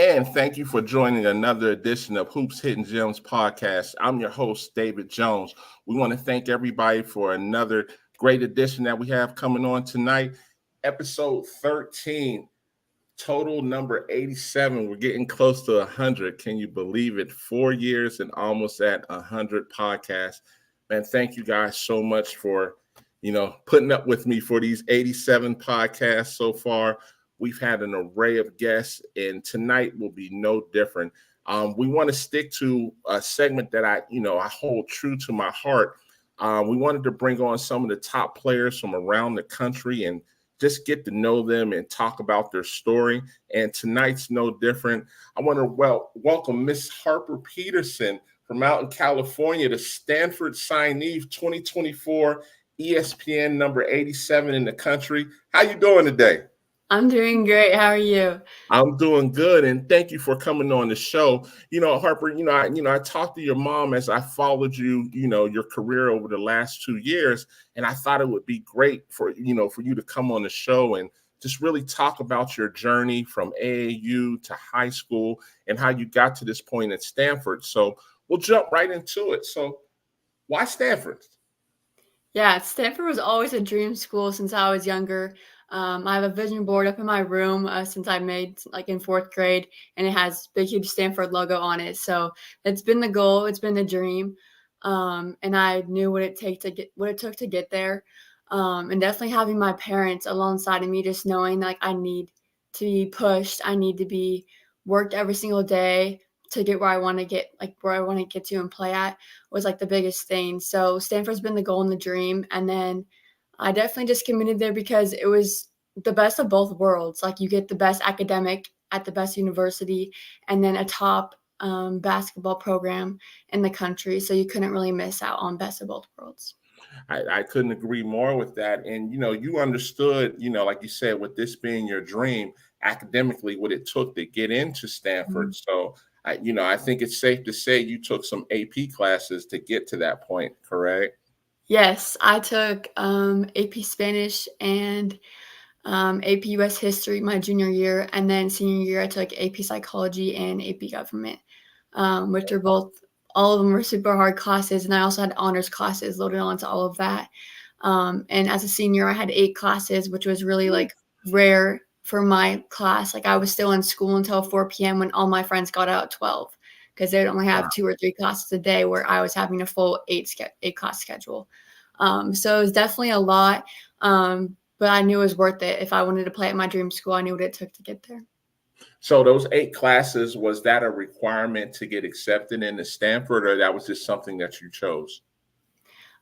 And thank you for joining another edition of Hoops Hidden Gems podcast. I'm your host, David Jones. We want to thank everybody for another great edition that we have coming on tonight. Episode 13, total number 87. We're getting close to 100. Can you believe it? 4 years and almost at 100 podcasts. Man, thank you guys so much for, putting up with me for these 87 podcasts so far. We've had an array of guests, and tonight will be no different. We want to stick to a segment that I hold true to my heart. We wanted to bring on some of the top players from around the country and just get to know them and talk about their story. And tonight's no different. I want to welcome Miss Harper Peterson from out in California, the Stanford signee 2024 ESPN number 87 in the country. How you doing today? I'm doing great. How are you? I'm doing good, and thank you for coming on the show. Harper, I talked to your mom as I followed you, your career over the last 2 years, and I thought it would be great for you to come on the show and just really talk about your journey from AAU to high school and how you got to this point at Stanford. So we'll jump right into it. So why Stanford? Yeah, Stanford was always a dream school since I was younger. I have a vision board up in my room since I made in 4th grade, and it has big, huge Stanford logo on it. So it's been the goal. It's been the dream. And I knew what it took to get there. And definitely having my parents alongside of me, just knowing I need to be pushed. I need to be worked every single day to get where I want to get to and play at was the biggest thing. So Stanford's been the goal and the dream. And then I definitely just committed there because it was the best of both worlds. You get the best academic at the best university and then a top basketball program in the country. So you couldn't really miss out on best of both worlds. I couldn't agree more with that. And, you understood, like you said, with this being your dream academically, what it took to get into Stanford. Mm-hmm. So, I think it's safe to say you took some AP classes to get to that point, correct? Yes, I took AP Spanish and AP US History my junior year, and then senior year I took AP Psychology and AP Government, which are all of them were super hard classes, and I also had honors classes loaded onto all of that. And as a senior, I had 8 classes, which was really rare for my class. I was still in school until 4 p.m. when all my friends got out at 12 because they would only have 2 or 3 classes a day, where I was having a full 8 class schedule. So it was definitely a lot, but I knew it was worth it. If I wanted to play at my dream school, I knew what it took to get there. So those 8 classes, was that a requirement to get accepted into Stanford, or that was just something that you chose?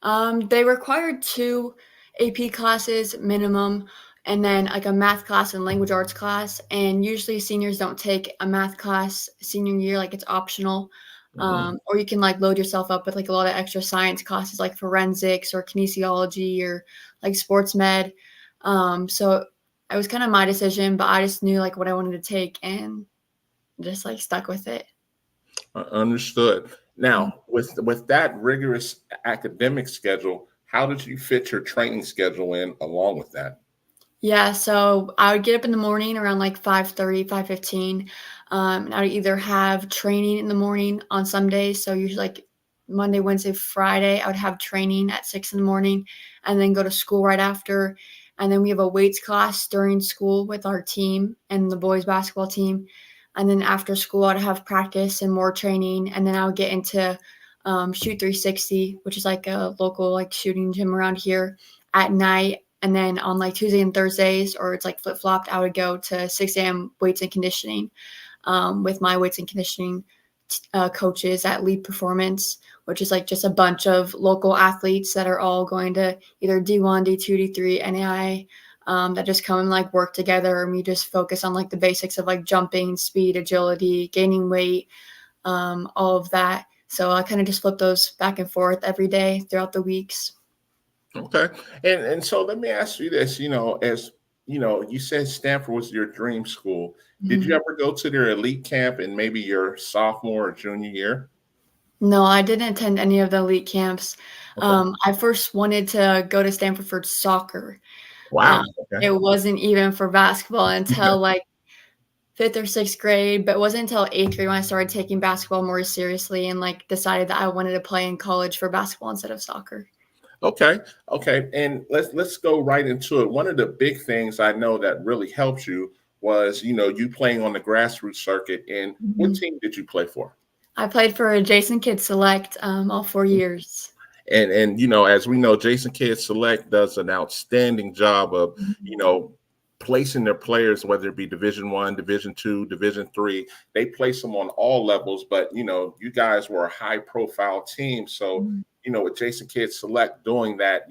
They required 2 AP classes minimum, and then a math class and language arts class. And usually seniors don't take a math class senior year, it's optional. Mm-hmm. Or you can load yourself up with a lot of extra science classes like forensics or kinesiology or sports med. So it was kind of my decision, but I just knew what I wanted to take and just stuck with it. Understood. Now, with that rigorous academic schedule, how did you fit your training schedule in along with that? Yeah, so I would get up in the morning around 5:30, 5:15. And I would either have training in the morning on some days. So usually Monday, Wednesday, Friday, I would have training at 6 in the morning and then go to school right after. And then we have a weights class during school with our team and the boys basketball team. And then after school, I'd have practice and more training. And then I would get into Shoot 360, which is a local shooting gym around here at night. And then on Tuesday and Thursdays, or it's flip-flopped, I would go to 6 a.m. weights and conditioning with my weights and conditioning coaches at Lead Performance, which is just a bunch of local athletes that are all going to either D1, D2, D3, NAI, that just come and work together. And we just focus on the basics of jumping, speed, agility, gaining weight, all of that. So I kind of just flip those back and forth every day throughout the weeks. Okay. And so let me ask you this, as you said Stanford was your dream school. Mm-hmm. Did you ever go to their elite camp in maybe your sophomore or junior year? No, I didn't attend any of the elite camps. Okay. I first wanted to go to Stanford for soccer. Wow. Okay. It wasn't even for basketball until fifth or sixth grade, but it wasn't until eighth grade when I started taking basketball more seriously and like decided that I wanted to play in college for basketball instead of soccer. Okay, okay, and let's go right into it. One of the big things I know that really helped you was, you playing on the grassroots circuit. And what Mhm. team did you play for? I played for Jason Kidd Select all 4 years. And as we know, Jason Kidd Select does an outstanding job of Mhm. placing their players, whether it be Division 1, Division 2, Division 3. They place them on all levels. But you guys were a high profile team, so Mhm. with Jason Kidd Select doing that,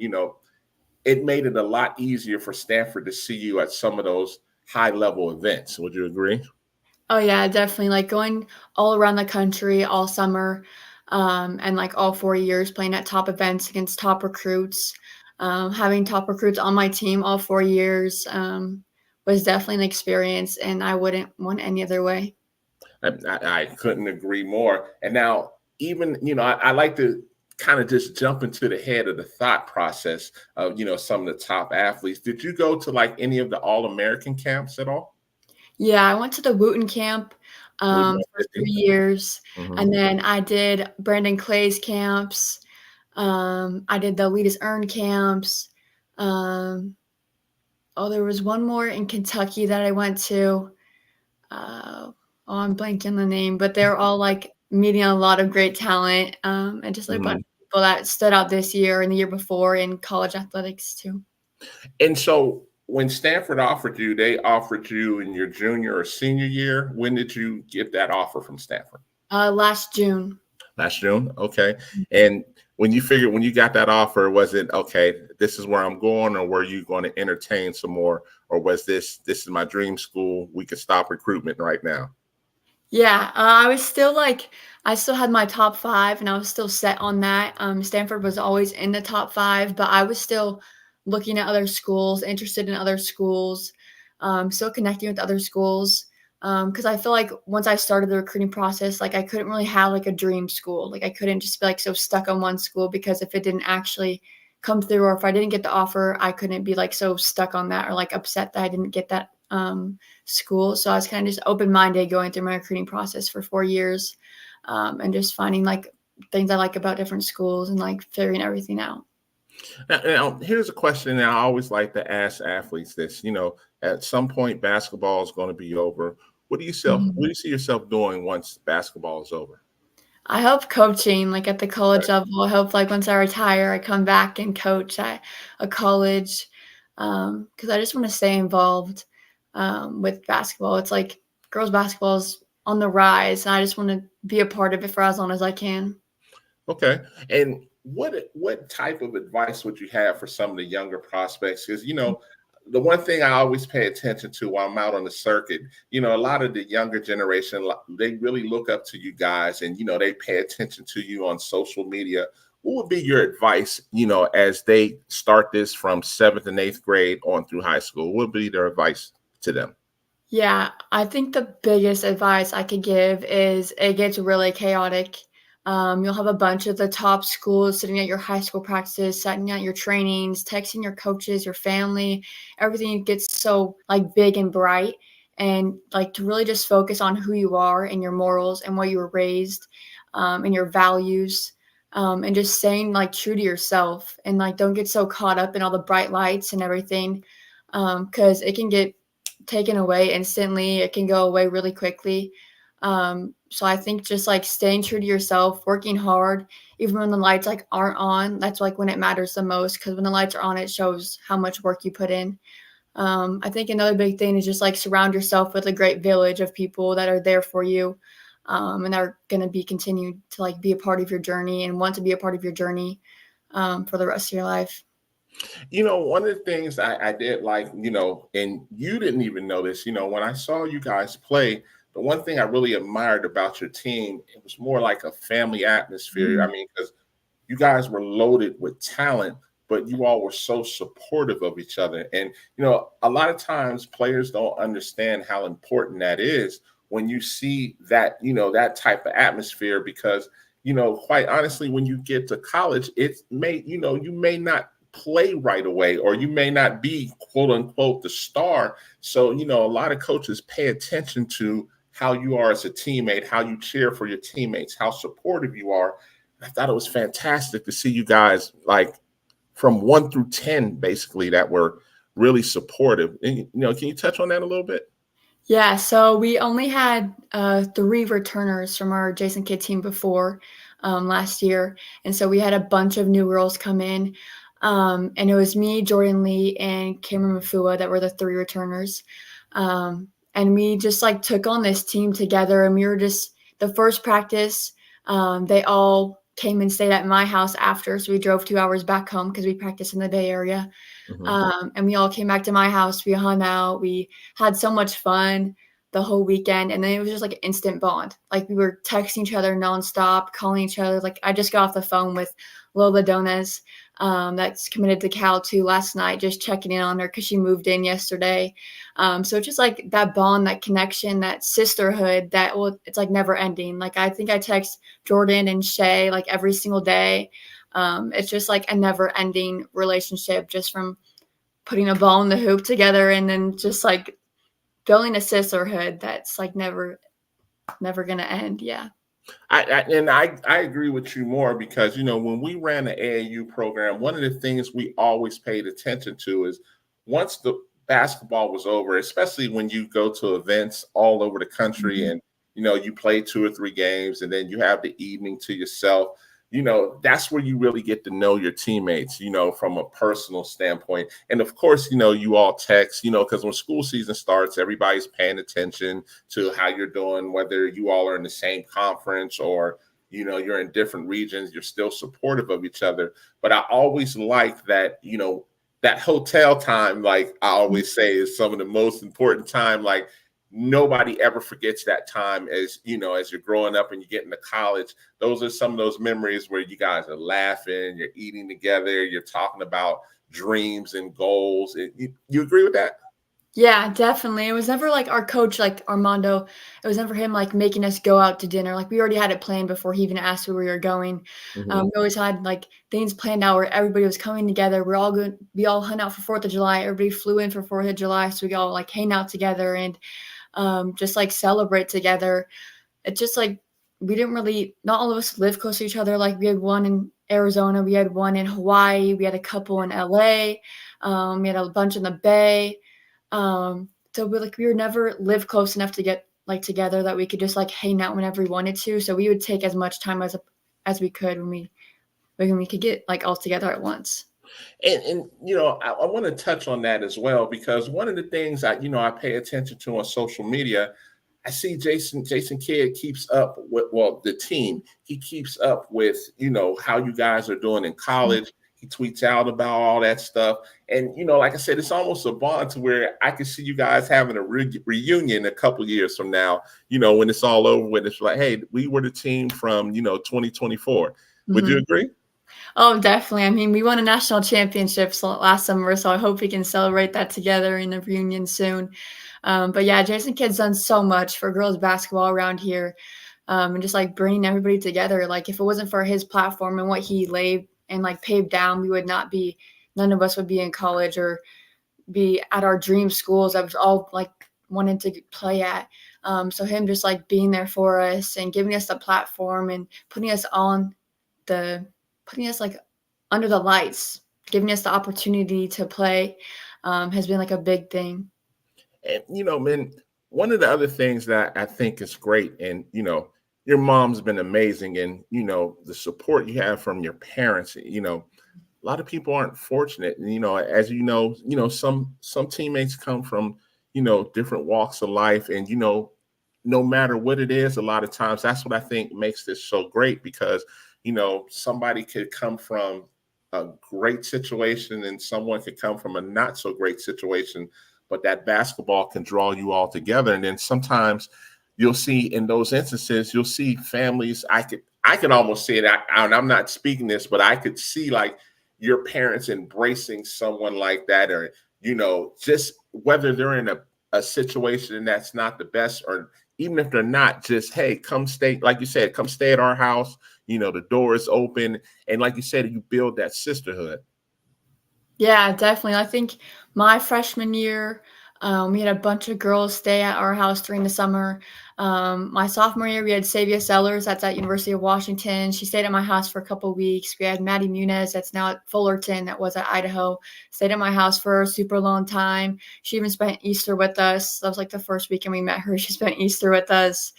it made it a lot easier for Stanford to see you at some of those high level events. Would you agree? Oh yeah, definitely. Like going all around the country all summer, and like all 4 years playing at top events against top recruits, having top recruits on my team all 4 years, was definitely an experience, and I wouldn't want any other way. I couldn't agree more. And now, even, I like to kind of just jump into the head of the thought process of, some of the top athletes. Did you go to like any of the All American camps at all? Yeah, I went to the Wooten camp Would for 3 years, hmm and then I did Brandon Clay's camps. I did the Leadus Earn camps. Um, oh, there was one more in Kentucky that I went to. Uh, oh, I'm blanking the name, but they're all like meeting a lot of great talent, and just like a bunch hmm of people that stood out this year and the year before in college athletics too. And so when Stanford offered you, they offered you in your junior or senior year. When did you get that offer from Stanford? Last June. Last June. Okay. And when you got that offer, was it okay, this is where I'm going, or were you going to entertain some more? Or was this is my dream school? We could stop recruitment right now. Yeah, I was still like I still had my top 5 and I was still set on that. Stanford was always in the top 5, but I was still looking at other schools, interested in other schools, still connecting with other schools. Because I feel like once I started the recruiting process, like I couldn't really have like a dream school. Like I couldn't just be like so stuck on one school because if it didn't actually come through or if I didn't get the offer, I couldn't be like so stuck on that or like upset that I didn't get that school. So I was kind of just open minded going through my recruiting process for 4 years, and just finding like things I like about different schools and like figuring everything out. Now, here's a question that I always like to ask athletes this. At some point, basketball is going to be over. What do Mhm. you see yourself doing once basketball is over? I hope coaching like at the college level. I hope like once I retire, I come back and coach at a college because I just want to stay involved with basketball. It's like girls basketball is on the rise, and I just want to be a part of it for as long as I can. Okay. And what type of advice would you have for some of the younger prospects? Because the one thing I always pay attention to while I'm out on the circuit, a lot of the younger generation, they really look up to you guys, and they pay attention to you on social media. What would be your advice, as they start this from seventh and eighth grade on through high school? What would be their advice to them? Yeah, I think the biggest advice I could give is it gets really chaotic. You'll have a bunch of the top schools sitting at your high school practices, setting out your trainings, texting your coaches, your family. Everything gets so like big and bright. And like to really just focus on who you are and your morals and what you were raised, and your values, and just staying like true to yourself and like don't get so caught up in all the bright lights and everything, because it can get taken away instantly. It can go away really quickly. So I think just like staying true to yourself, working hard, even when the lights like aren't on, that's like when it matters the most. Because when the lights are on, it shows how much work you put in. I think another big thing is just like surround yourself with a great village of people that are there for you, and are going to be continued to like be a part of your journey and want to be a part of your journey, for the rest of your life. One of the things I did like, and you didn't even know this, when I saw you guys play, the one thing I really admired about your team, it was more like a family atmosphere. I Mhm. mean, because you guys were loaded with talent, but you all were so supportive of each other. And, a lot of times players don't understand how important that is when you see that, that type of atmosphere, because, quite honestly, when you get to college, you may not play right away, or you may not be quote unquote the star. So, a lot of coaches pay attention to how you are as a teammate, how you cheer for your teammates, how supportive you are. I thought it was fantastic to see you guys like from 1 through 10, basically, that were really supportive. And, can you touch on that a little bit? Yeah, so we only had 3 returners from our Jason Kidd team before last year, and so we had a bunch of new girls come in, and it was me, Jordan Lee, and Cameron Mafua that were the 3 returners, and we just like took on this team together, and we were just the first practice. They all came and stayed at my house after, so we drove 2 hours back home because we practiced in the Bay Area. And we all came back to my house. We hung out. We had so much fun the whole weekend. And then it was just like an instant bond. Like we were texting each other nonstop, calling each other. Like I just got off the phone with Lola Donas, that's committed to Cal too last night, just checking in on her because she moved in yesterday. So it's just like that bond, that connection, that sisterhood that it's like never ending. Like I think I text Jordan and Shay like every single day. It's just like a never ending relationship just from putting a ball in the hoop together and then just like building a sisterhood that's like never gonna end. Yeah. I agree with you more because when we ran the AAU program, one of the things we always paid attention to is once the basketball was over, especially when you go to events all over the country and you play 2 or 3 games and then you have the evening to yourself. That's where you really get to know your teammates, from a personal standpoint. And of course, you all text, because when school season starts, everybody's paying attention to how you're doing, whether you all are in the same conference or, you're in different regions, you're still supportive of each other. But I always like that, that hotel time, like I always say, is some of the most important time. Like, nobody ever forgets that time as you're growing up and you get into college. Those are some of those memories where you guys are laughing, you're eating together, you're talking about dreams and goals. You agree with that? Yeah, definitely. It was never like our coach, like Armando, it was never him like making us go out to dinner. Like we already had it planned before he even asked where we were going. We always had like things planned out where everybody was coming together. We're all good. We all hung out for 4th of July. Everybody flew in for 4th of July. So we all like hang out together and just like celebrate together. It's just like we didn't really, not all of us live close to each other. Like we had one in Arizona, we had one in Hawaii, we had a couple in LA, we had a bunch in the Bay. So we were never live close enough to get like together that we could just like hang out whenever we wanted to. So we would take as much time as we could when we could get like all together at once. And I want to touch on that as well, because one of the things I pay attention to on social media, I see Jason Kidd keeps up with, the team. He keeps up with, how you guys are doing in college. He tweets out about all that stuff. And, like I said, it's almost a bond to where I can see you guys having a reunion a couple years from now, when it's all over with. It's like, hey, we were the team from, 2024. Would you agree? Oh, definitely. I mean, we won a national championship last summer, so I hope we can celebrate that together in the reunion soon. But yeah, Jason Kidd's done so much for girls basketball around here, and just like bringing everybody together. Like if it wasn't for his platform and what he laid and like paved down, none of us would be in college or be at our dream schools that was all like wanted to play at. So him just like being there for us and giving us the platform and putting us like under the lights, giving us the opportunity to play, has been like a big thing. And man, one of the other things that I think is great, and your mom's been amazing, and the support you have from your parents. A lot of people aren't fortunate, and as some teammates come from different walks of life, and no matter what it is, a lot of times that's what I think makes this so great, because somebody could come from a great situation and someone could come from a not so great situation, but that basketball can draw you all together. And then sometimes you'll see in those instances, you'll see families. I could almost see it. And I'm not speaking this, but I could see like your parents embracing someone like that, or, just whether they're in a situation that's not the best, or even if they're not, just, hey, come stay, like you said, come stay at our house. The door is open. And like you said, you build that sisterhood. Yeah, definitely. I think my freshman year, we had a bunch of girls stay at our house during the summer. My sophomore year, we had Savia Sellers, that's at University of Washington. She stayed at my house for a couple weeks. We had Maddie Muniz, that's now at Fullerton, that was at Idaho, stayed at my house for a super long time. She even spent Easter with us. That was like the first weekend we met her. She spent Easter with us.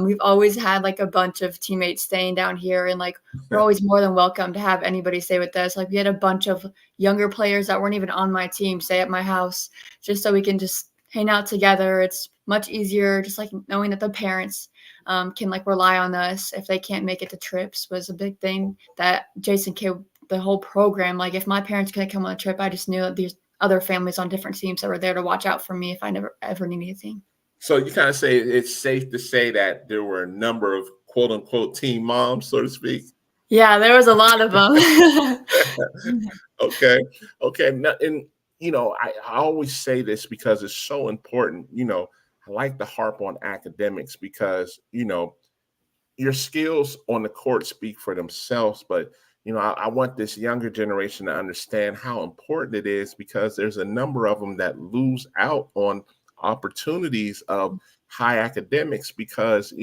We've always had like a bunch of teammates staying down here, and like we're always more than welcome to have anybody stay with us. Like we had a bunch of younger players that weren't even on my team stay at my house just so we can just hang out together. It's much easier, just like knowing that the parents can like rely on us if they can't make it to trips was a big thing that Jason K. The whole program. Like if my parents couldn't come on a trip, I just knew that these other families on different teams that were there to watch out for me if I never ever need anything. So you kind of say it's safe to say that there were a number of quote unquote team moms, so to speak. Yeah, there was a lot of them. Okay. Okay. Now, and I always say this because it's so important. I like to harp on academics because your skills on the court speak for themselves, but I want this younger generation to understand how important it is because there's a number of them that lose out on opportunities of high academics because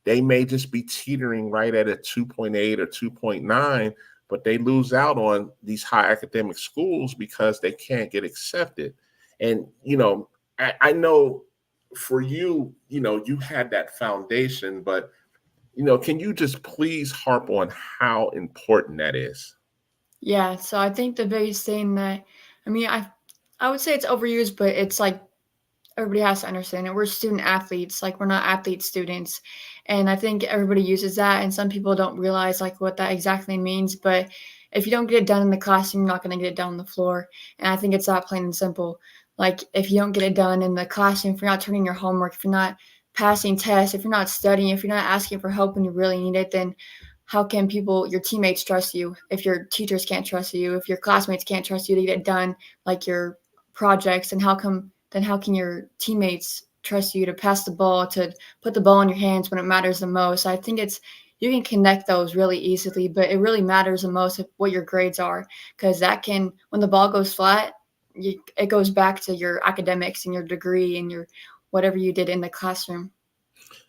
they may just be teetering right at a 2.8 or 2.9, but they lose out on these high academic schools because they can't get accepted. And I know for you, you had that foundation, but can you just please harp on how important that is? Yeah, so I think the biggest thing that I mean, I would say it's overused, but it's like everybody has to understand it. We're student athletes, like we're not athlete students. And I think everybody uses that and some people don't realize like what that exactly means. But if you don't get it done in the classroom, you're not going to get it done on the floor. And I think it's that plain and simple. Like if you don't get it done in the classroom, if you're not turning your homework, if you're not passing tests, if you're not studying, if you're not asking for help when you really need it, then how can people, your teammates trust you if your teachers can't trust you, if your classmates can't trust you to get it done, like your projects, and how can your teammates trust you to pass the ball, to put the ball in your hands when it matters the most? I think it's you can connect those really easily, but it really matters the most what your grades are because that can when the ball goes flat, it goes back to your academics and your degree and your whatever you did in the classroom.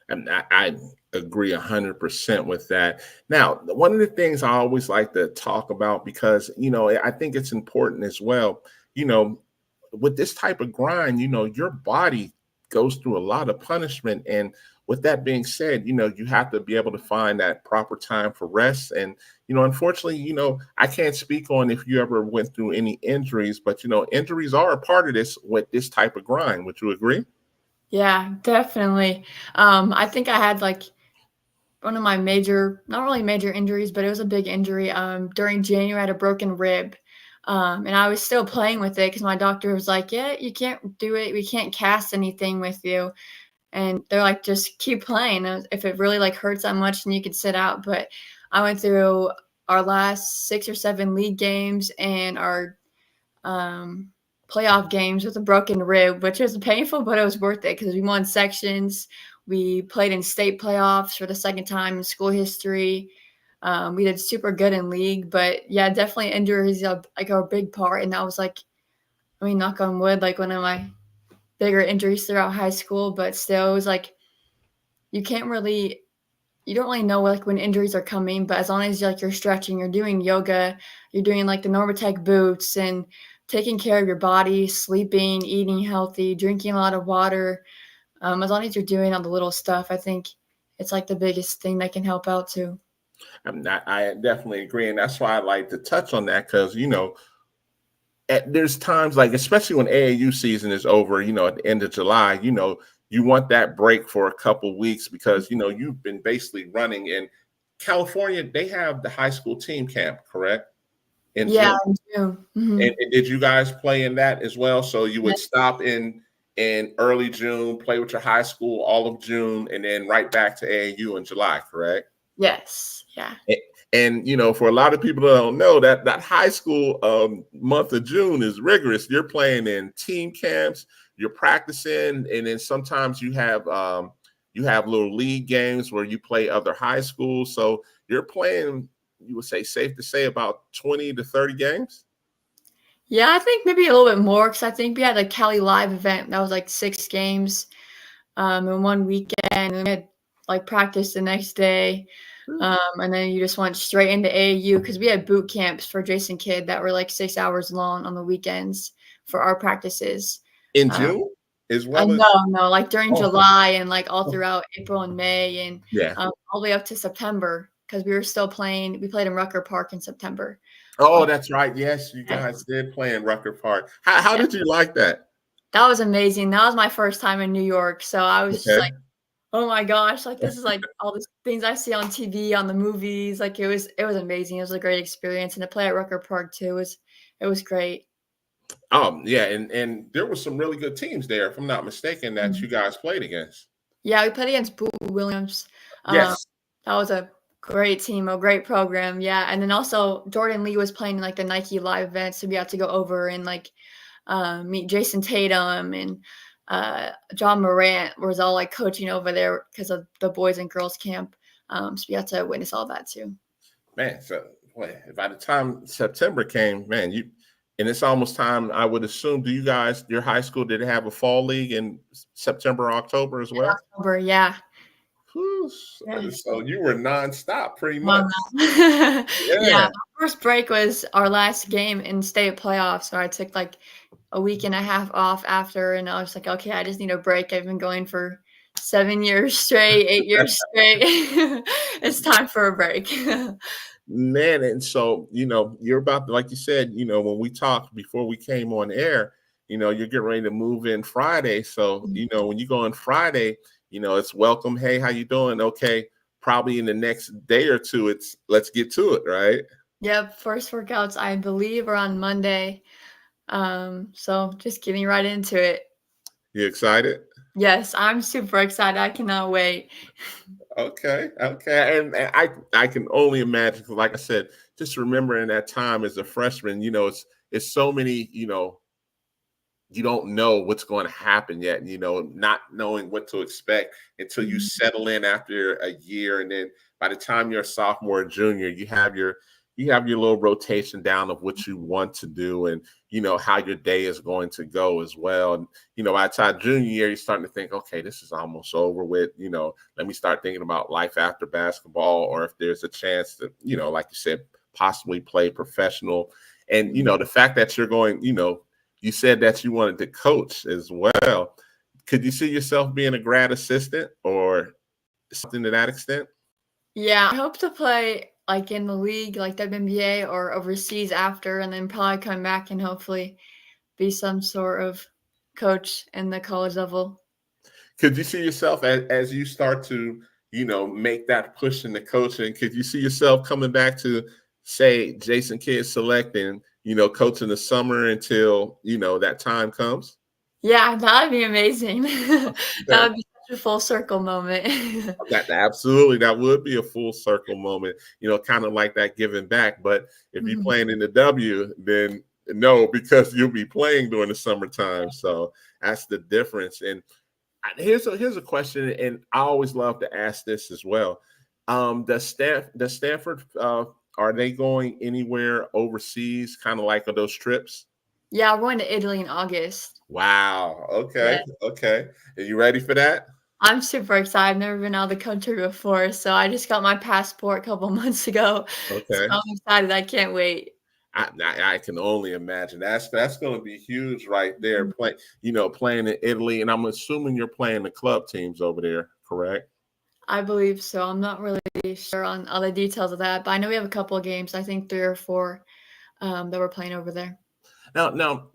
And I agree 100% with that. Now, one of the things I always like to talk about because I think it's important as well. You know, with this type of grind, your body goes through a lot of punishment. And with that being said, you have to be able to find that proper time for rest. And, unfortunately, I can't speak on if you ever went through any injuries, but, injuries are a part of this with this type of grind. Would you agree? Yeah, definitely. I think I had like one of my major, not really major injuries, but it was a big injury. During January, I had a broken rib. And I was still playing with it because my doctor was like, yeah, you can't do it. We can't cast anything with you. And they're like, just keep playing. If it really like hurts that much, then you could sit out. But I went through our last 6 or 7 league games and our um, playoff games with a broken rib, which was painful, but it was worth it because we won sections. We played in state playoffs for the second time in school history. We did super good in league, but yeah, definitely injuries like are a big part. And that was like, I mean, knock on wood, like one of my bigger injuries throughout high school, but still, it was like you can't really you don't really know like when injuries are coming, but as long as like you're stretching, you're doing yoga, you're doing like the Normatec boots and taking care of your body, sleeping, eating healthy, drinking a lot of water. As long as you're doing all the little stuff, I think it's like the biggest thing that can help out too. I definitely agree. And that's why I like to touch on that because, there's times like, especially when AAU season is over, at the end of July, you want that break for a couple weeks because, you've been basically running in California. They have the high school team camp, correct? In Yeah, June. I do. Mhm. And did you guys play in that as well? So you Yeah. would stop in early June, play with your high school all of June, and then right back to AAU in July, correct? Yes. Yeah. And for a lot of people that don't know that high school month of June is rigorous. You're playing in team camps, you're practicing, and then sometimes you have little league games where you play other high schools. So you're playing, you would say safe to say about 20 to 30 games. Yeah, I think maybe a little bit more because I think we had a Cali Live event that was like 6 games in one weekend, and then we had like practice the next day. And then you just went straight into AAU because we had boot camps for Jason Kidd that were like 6 hours long on the weekends for our practices. In Um, June, as I well as no, like during oh, July and like all oh, throughout April and May and yeah. all the way up to September because we were still playing. We played in Rucker Park in September. Oh, Um, that's right. Yes, you guys yes, did play in Rucker Park. How yeah, did you like that? that was amazing. That was my first time in New York, so I was just like, Okay. "Oh my gosh, like, this is, like, all the things I see on TV, on the movies." Like, it was amazing. It was a great experience, and to play at Rucker Park too was great. Yeah, and there were some really good teams there, if I'm not mistaken, that Mhm. you guys played against. Yeah, we played against Boo Williams. Um, Yes. that was a great team, a great program, yeah, and then also Jordan Lee was playing in, like, the Nike Live event, so we had to go over and, like, meet Jason Tatum and John Morant was all like coaching over there because of the boys and girls camp. So we got to witness all that too. Man, so boy, by the time September came, man, you and it's almost time, I would assume. Do you guys, your high school, did it have a fall league in September, October as well? October, yeah. Whew, Yes. so you were nonstop pretty Well, much. yeah, Yeah. my first break was our last game in state playoffs. So I took like a week and a half off after, and I was like, okay, I just need a break. I've been going for 7 years straight, 8 years straight. It's time for a break. Man, and so you're about to, like you said, when we talked before we came on air, you're getting ready to move in Friday. So, when you go on Friday, it's welcome. Hey, how you doing? Okay, probably in the next day or two, it's let's get to it, right? Yep, first workouts I believe are on Monday. So just getting right into it. You excited? Yes, I'm super excited. I cannot wait. Okay, okay, and I can only imagine. 'Cause like I said, just remembering that time as a freshman, it's so many, you don't know what's going to happen yet, not knowing what to expect until you Mhm. settle in after a year. And then by the time you're a sophomore or junior, you have your little rotation down of what you want to do and how your day is going to go as well. And by the time junior year, you're starting to think, okay, this is almost over with. Let me start thinking about life after basketball, or if there's a chance to, like you said, possibly play professional. And Mhm. the fact that you're going, you said that you wanted to coach as well. Could you see yourself being a grad assistant or something to that extent? Yeah, I hope to play like in the league, like WNBA or overseas after, and then probably come back and hopefully be some sort of coach in the college level. Could you see yourself as you start to, make that push into coaching? Could you see yourself coming back to, say, Jason Kidd Select and, coaching the summer until, that time comes? Yeah, that would be amazing. That Okay. would be such a full circle moment. That absolutely, that would be a full circle moment, kind of like that giving back. But if you're Mhm. playing in the W, then no, because you'll be playing during the summertime. So that's the difference. And here's a question, and I always love to ask this as well. Does Stanford are they going anywhere overseas, kind of like on those trips? Yeah, we're going to Italy in August. Wow. Yeah. Okay. Okay. Are you ready for that? I'm super excited. I've never been out of the country before, so I just got my passport a couple months ago. So Okay. I'm excited. I can't wait. I can only imagine that's going to be huge right there. Mhm. Playing in Italy, and I'm assuming you're playing the club teams over there, correct? I believe so. I'm not really sure on all the details of that, but I know we have a couple of games. I think 3 or 4 that we're playing over there. Now,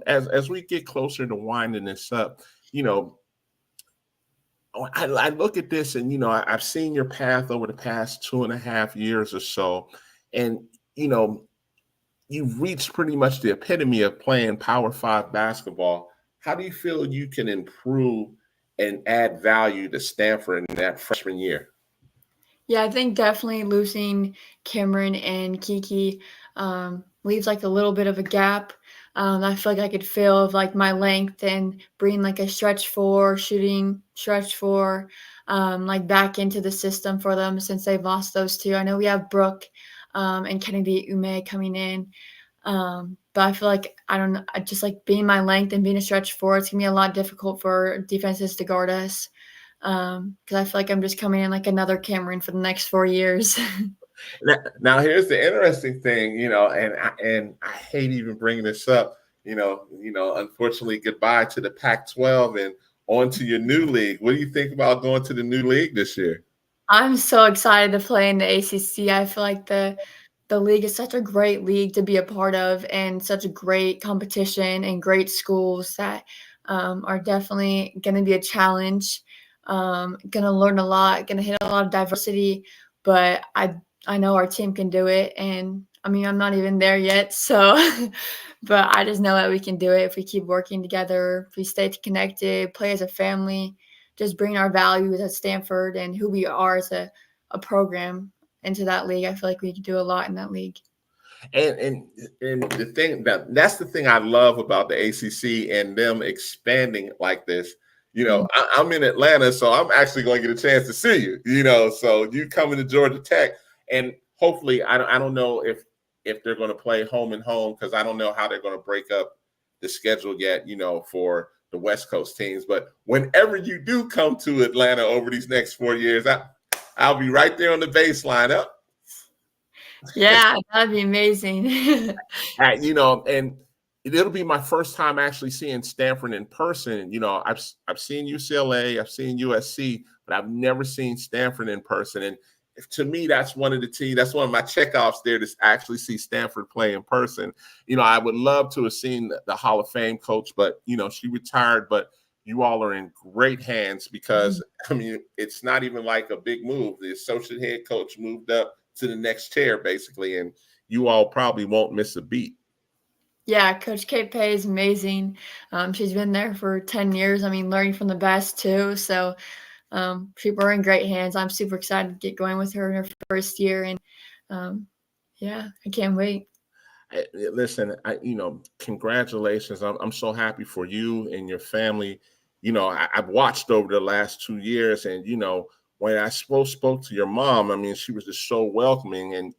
as we get closer to winding this up, you know, I look at this, and I've seen your path over the past 2.5 years or so, and you know, you've reached pretty much the epitome of playing Power Five basketball. How do you feel you can improve and add value to Stanford in that freshman year? Yeah, I think definitely losing Cameron and Kiki leaves like a little bit of a gap. I feel like I could fill of like my length and bring like a stretch four, shooting stretch four, like back into the system for them since they've lost those two. I know we have Brooke and Kennedy Ume coming in. But I feel like I don't know, I just like being my length and being a stretch forward, it's gonna be a lot difficult for defenses to guard us. Because I feel like I'm just coming in like another Cameron for the next 4 years. Now, here's the interesting thing, and I hate even bringing this up. Unfortunately, goodbye to the Pac-12 and on to your new league. What do you think about going to the new league this year? I'm so excited to play in the ACC. I feel like the league is such a great league to be a part of, and such a great competition and great schools that are definitely going to be a challenge. Going to learn a lot, going to hit a lot of diversity, but I know our team can do it, and I mean I'm not even there yet, so but I just know that we can do it if we keep working together, if we stay connected, play as a family, just bring our values at Stanford and who we are as a program into that league. I feel like we could do a lot in that league. And the thing that's the thing I love about the ACC and them expanding like this. Mhm. I'm in Atlanta, so I'm actually going to get a chance to see you. So you coming to Georgia Tech, and hopefully, I don't know if they're going to play home and home, because I don't know how they're going to break up the schedule yet. For the West Coast teams, but whenever you do come to Atlanta over these next 4 years, I'll be right there on the baseline up. Yeah, that'd be amazing. And it'll be my first time actually seeing Stanford in person. I've seen UCLA, I've seen USC, but I've never seen Stanford in person. And to me, that's one of the teams. That's one of my checkoffs there, to actually see Stanford play in person. I would love to have seen the Hall of Fame coach, but she retired. But you all are in great hands, because I mean, it's not even like a big move. The associate head coach moved up to the next chair, basically, and you all probably won't miss a beat. Yeah, Coach Kate Pay is amazing. She's been there for 10 years. I mean, learning from the best too. So we're in great hands. I'm super excited to get going with her in her first year. And yeah, I can't wait. Listen, congratulations. I'm so happy for you and your family. I've watched over the last 2 years, and when I spoke to your mom, I mean, she was just so welcoming. And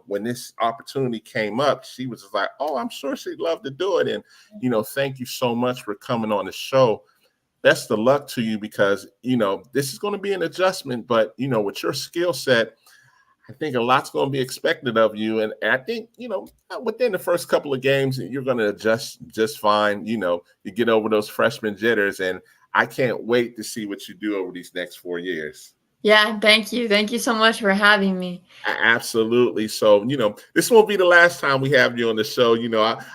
when this opportunity came up, she was just like, "Oh, I'm sure she'd love to do it." And thank you so much for coming on the show. Best of luck to you, because this is going to be an adjustment, but with your skill set, I think a lot's going to be expected of you. And I think, within the first couple of games, you're going to adjust just fine. You get over those freshman jitters, and I can't wait to see what you do over these next 4 years. Yeah, thank you. Thank you so much for having me. Absolutely. So, this won't be the last time we have you on the show.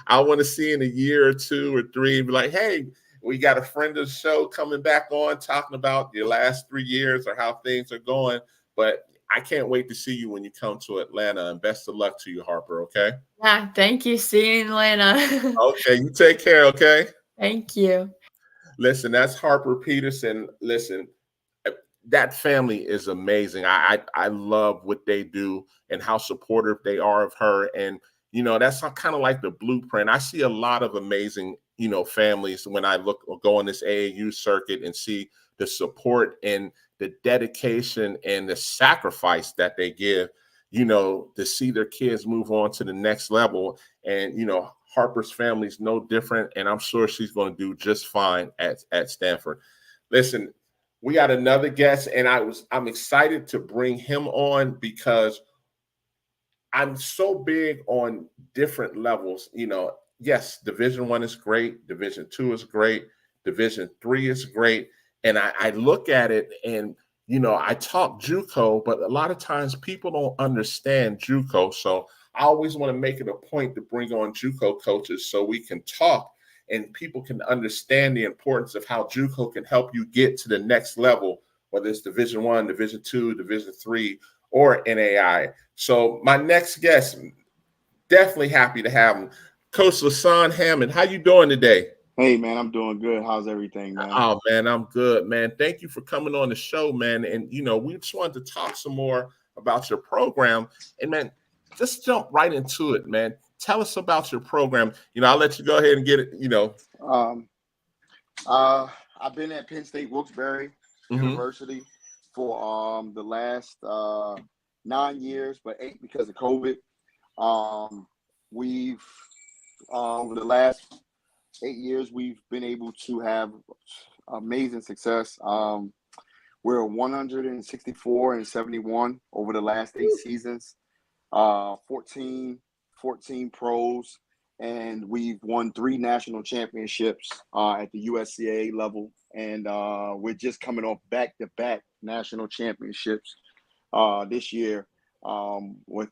I want to see in a year or 2 or 3, be like, hey, we got a friend of the show coming back on, talking about your last 3 years or how things are going. But I can't wait to see you when you come to Atlanta, and best of luck to you, Harper. Okay. Yeah, thank you. See you in Atlanta. Okay. You take care. Okay. Thank you. Listen, that's Harper Peterson. Listen, that family is amazing. I love what they do and how supportive they are of her. And that's kind of like the blueprint. I see a lot of amazing families when I go on this AAU circuit and see the support and the dedication and the sacrifice that they give. To see their kids move on to the next level. And Harper's family is no different, and I'm sure she's going to do just fine at Stanford. Listen, we got another guest, and I'm excited to bring him on, because I'm so big on different levels. Yes, Division I is great, Division II is great, Division III is great, and I look at it, and I talk JUCO, but a lot of times people don't understand JUCO. So I always want to make it a point to bring on JUCO coaches so we can talk and people can understand the importance of how JUCO can help you get to the next level, whether it's Division I, Division II, Division III, or NAI. So my next guest, definitely happy to have him, Coach LaShawn Hammond. How you doing today? Hey, man, I'm doing good. How's everything, man? Oh, man, I'm good, man. Thank you for coming on the show, man. And, we just wanted to talk some more about your program. And, man, just jump right into it, man. Tell us about your program. I'll let you go ahead and get it, Um, I've been at Penn State Wilkes-Barre University for the last 9 years, but 8 because of COVID. We've Over the last 8 years, we've been able to have amazing success. We're 164-71 over the last 8 seasons, 14 pros, and we've won 3 national championships at the USCAA level. And we're just coming off back-to-back national championships this year with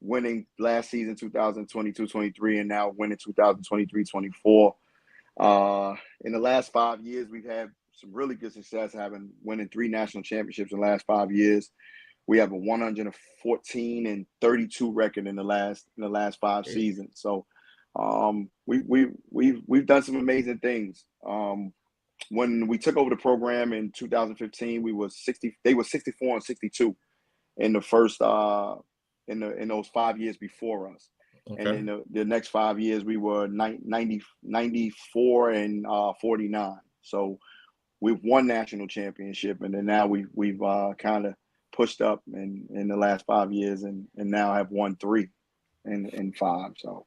winning last season 2022-23 and now winning 2023-24. In the last 5 years, we've had some really good success, winning 3 national championships in the last 5 years. We have a 114-32 record in the last 5 seasons. So we've done some amazing things. When we took over the program in 2015, they were 64-62 in the first in those 5 years before us. Okay. And in the next 5 years, we were 94-49. So we've won national championship, and then now we've kind of pushed up in the last 5 years, and now have won 3 in 5. So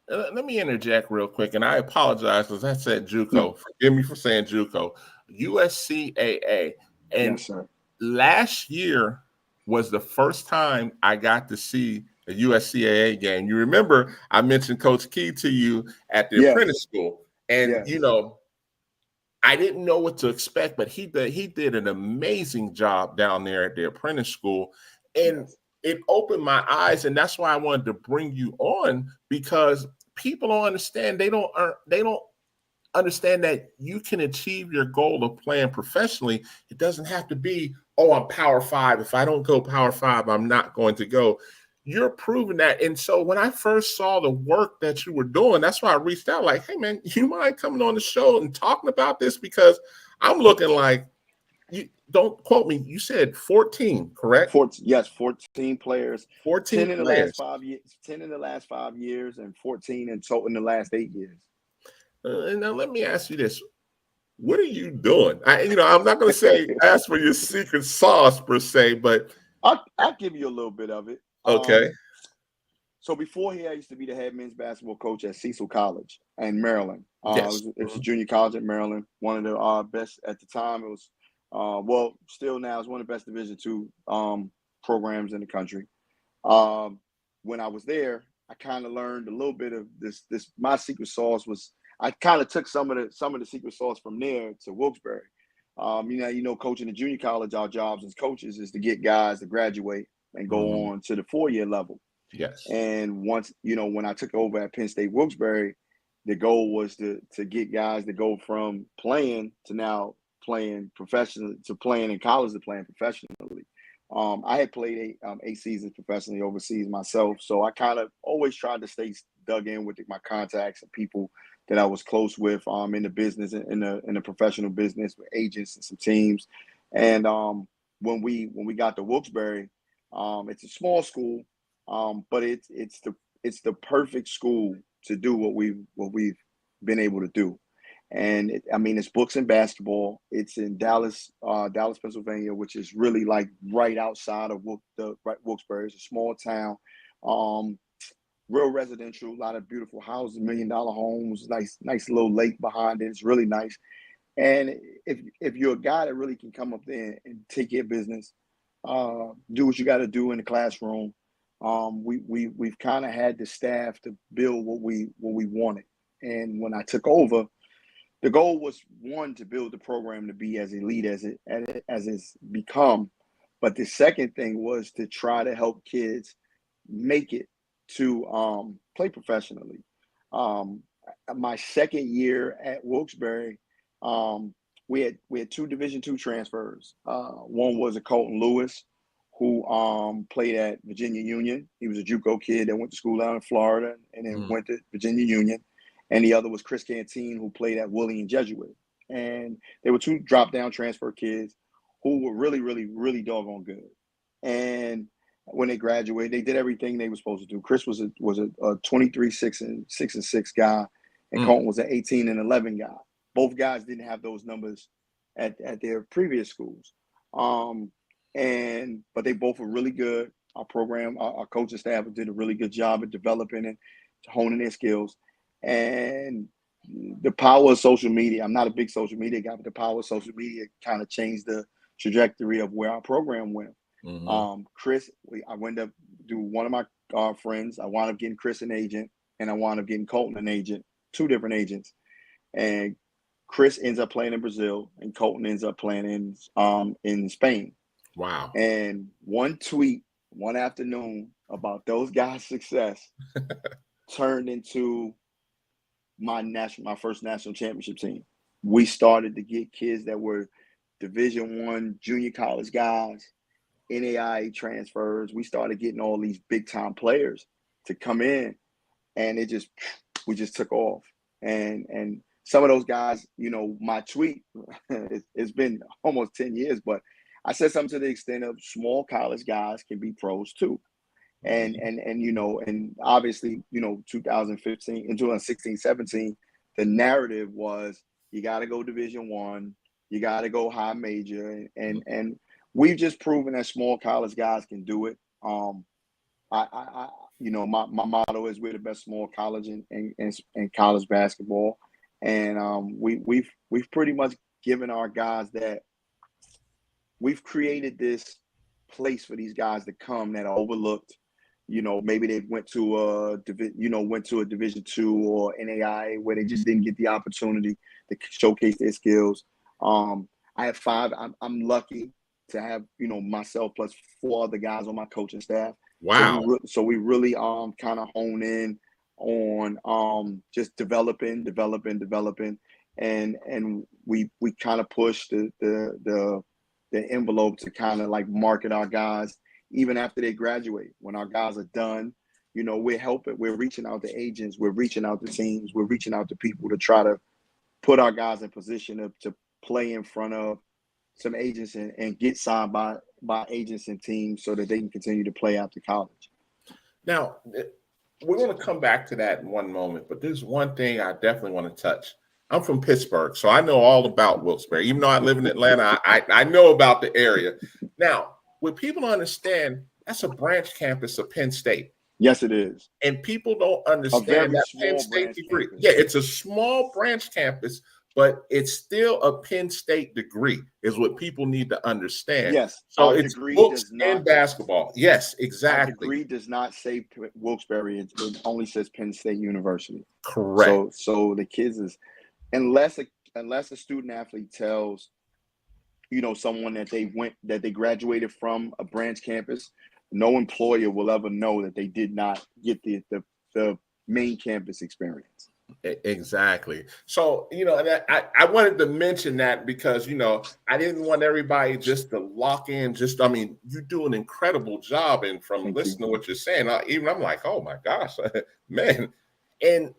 let me interject real quick, and I apologize because I said JUCO. Forgive me for saying JUCO. USCAA, and yes, sir. Last year was the first time I got to see a USCAA game. You remember I mentioned Coach Key to you at the apprentice school, and you know, I didn't know what to expect, but he did an amazing job down there at the apprentice school, and it opened my eyes, and that's why I wanted to bring you on, because people don't understand. They don't understand that you can achieve your goal of playing professionally. It doesn't have to be, oh, I'm Power 5. If I don't go Power 5, I'm not going to go. You're proving that. And so when I first saw the work that you were doing, that's why I reached out like, hey, man, you mind coming on the show and talking about this? Because I'm looking like, you don't quote me, you said 14, correct? 14 players. 14 10 in the last 5 years, 10 in the last 5 years, and 14 in total in the last 8 years. And now let me ask you this. What are you doing? I'm not going to say ask for your secret sauce per se, but I'll give you a little bit of it. Okay. So before here, I used to be the head men's basketball coach at Cecil College in Maryland. Yes. It was a junior college in Maryland. One of the best at the time. It was, still now, it's one of the best Division II programs in the country. When I was there, I kind of learned a little bit of this. My secret sauce was, I kind of took some of the secret sauce from there to Wilkes-Barre. Coaching the junior college, our jobs as coaches is to get guys to graduate and go on to the 4-year level. Yes. And once, when I took over at Penn State Wilkes-Barre, the goal was to get guys to go from playing to now playing professionally, to playing in college to playing professionally. I had played 8 seasons professionally overseas myself, so I kind of always tried to stay dug in with my contacts and people that I was close with in the business, in the professional business, with agents and some teams. And when we got to Wilkes-Barre, it's a small school, but it's the perfect school to do what we've been able to do. And it's books and basketball. It's in Dallas, Pennsylvania, which is really like right outside of Wilkes-Barre. It's a small town, real residential, a lot of beautiful houses, $1 million homes, nice little lake behind it. It's really nice. And if you're a guy that really can come up there and take your business, do what you got to do in the classroom, we've kind of had the staff to build what we wanted. And when I took over, the goal was, one, to build the program to be as elite as it's become. But the second thing was to try to help kids make it to play professionally. My second year at Wilkes-Barre, we had 2 Division II transfers. One was a Colton Lewis, who played at Virginia Union. He was a JUCO kid that went to school out in Florida and then went to Virginia Union. And the other was Chris Cantine, who played at Willie and Jesuit. And they were 2 drop-down transfer kids who were really, really, really doggone good. And when they graduated, they did everything they were supposed to do. Chris was a 23-6-6 guy, and Colton was an 18-11 guy. Both guys didn't have those numbers at their previous schools. But they both were really good. Our program, our coaching staff did a really good job at developing and honing their skills. And the power of social media, I'm not a big social media guy, but the power of social media kind of changed the trajectory of where our program went. Chris, I went up to one of my friends. I wound up getting Chris an agent, and I wound up getting Colton an agent, 2 different agents. And Chris ends up playing in Brazil, and Colton ends up playing in Spain. Wow. And one tweet one afternoon about those guys' success turned into my first national championship team. We started to get kids that were Division I junior college guys, NAIA transfers. We started getting all these big time players to come in, and we just took off. And some of those guys, you know, my tweet, it's been almost 10 years, but I said something to the extent of small college guys can be pros too. And you know, and obviously, you know, 2015 and 2016, 17, the narrative was you got to go Division I, you got to go high major, and we've just proven that small college guys can do it. I you know, my motto is we're the best small college in college basketball, and we've pretty much given our guys that we've created this place for these guys to come that are overlooked. You know, maybe they went to a Division II or NAIA where they just didn't get the opportunity to showcase their skills. I have 5. I'm lucky to have, you know, myself plus 4 other guys on my coaching staff. Wow. So we really kind of hone in on just developing, and we kind of push the envelope to kind of like market our guys even after they graduate. When our guys are done, you know, we're reaching out to agents, we're reaching out to teams, we're reaching out to people to try to put our guys in position to play in front of some agents and get signed by agents and teams so that they can continue to play after college. Now, we're going to come back to that in one moment, but there's one thing I definitely want to touch. I'm from Pittsburgh, so I know all about Wilkes-Barre. Even though I live in Atlanta, I know about the area. Now, what people don't understand, that's a branch campus of Penn State. Yes, it is. And people don't understand that Penn State degree. Campus. Yeah, it's a small branch campus, but it's still a Penn State degree is what people need to understand. Yes. So it's books and basketball. Yes, exactly. Our degree does not say Wilkes-Barre. It only says Penn State University. Correct. So the kids is, unless a student athlete tells, you know, someone that they graduated from a branch campus, no employer will ever know that they did not get the main campus experience. Exactly. So, you know, I wanted to mention that because, you know, I didn't want everybody just to lock in. I mean, you do an incredible job. And from listening to what you're saying, I'm like, oh my gosh, man. And,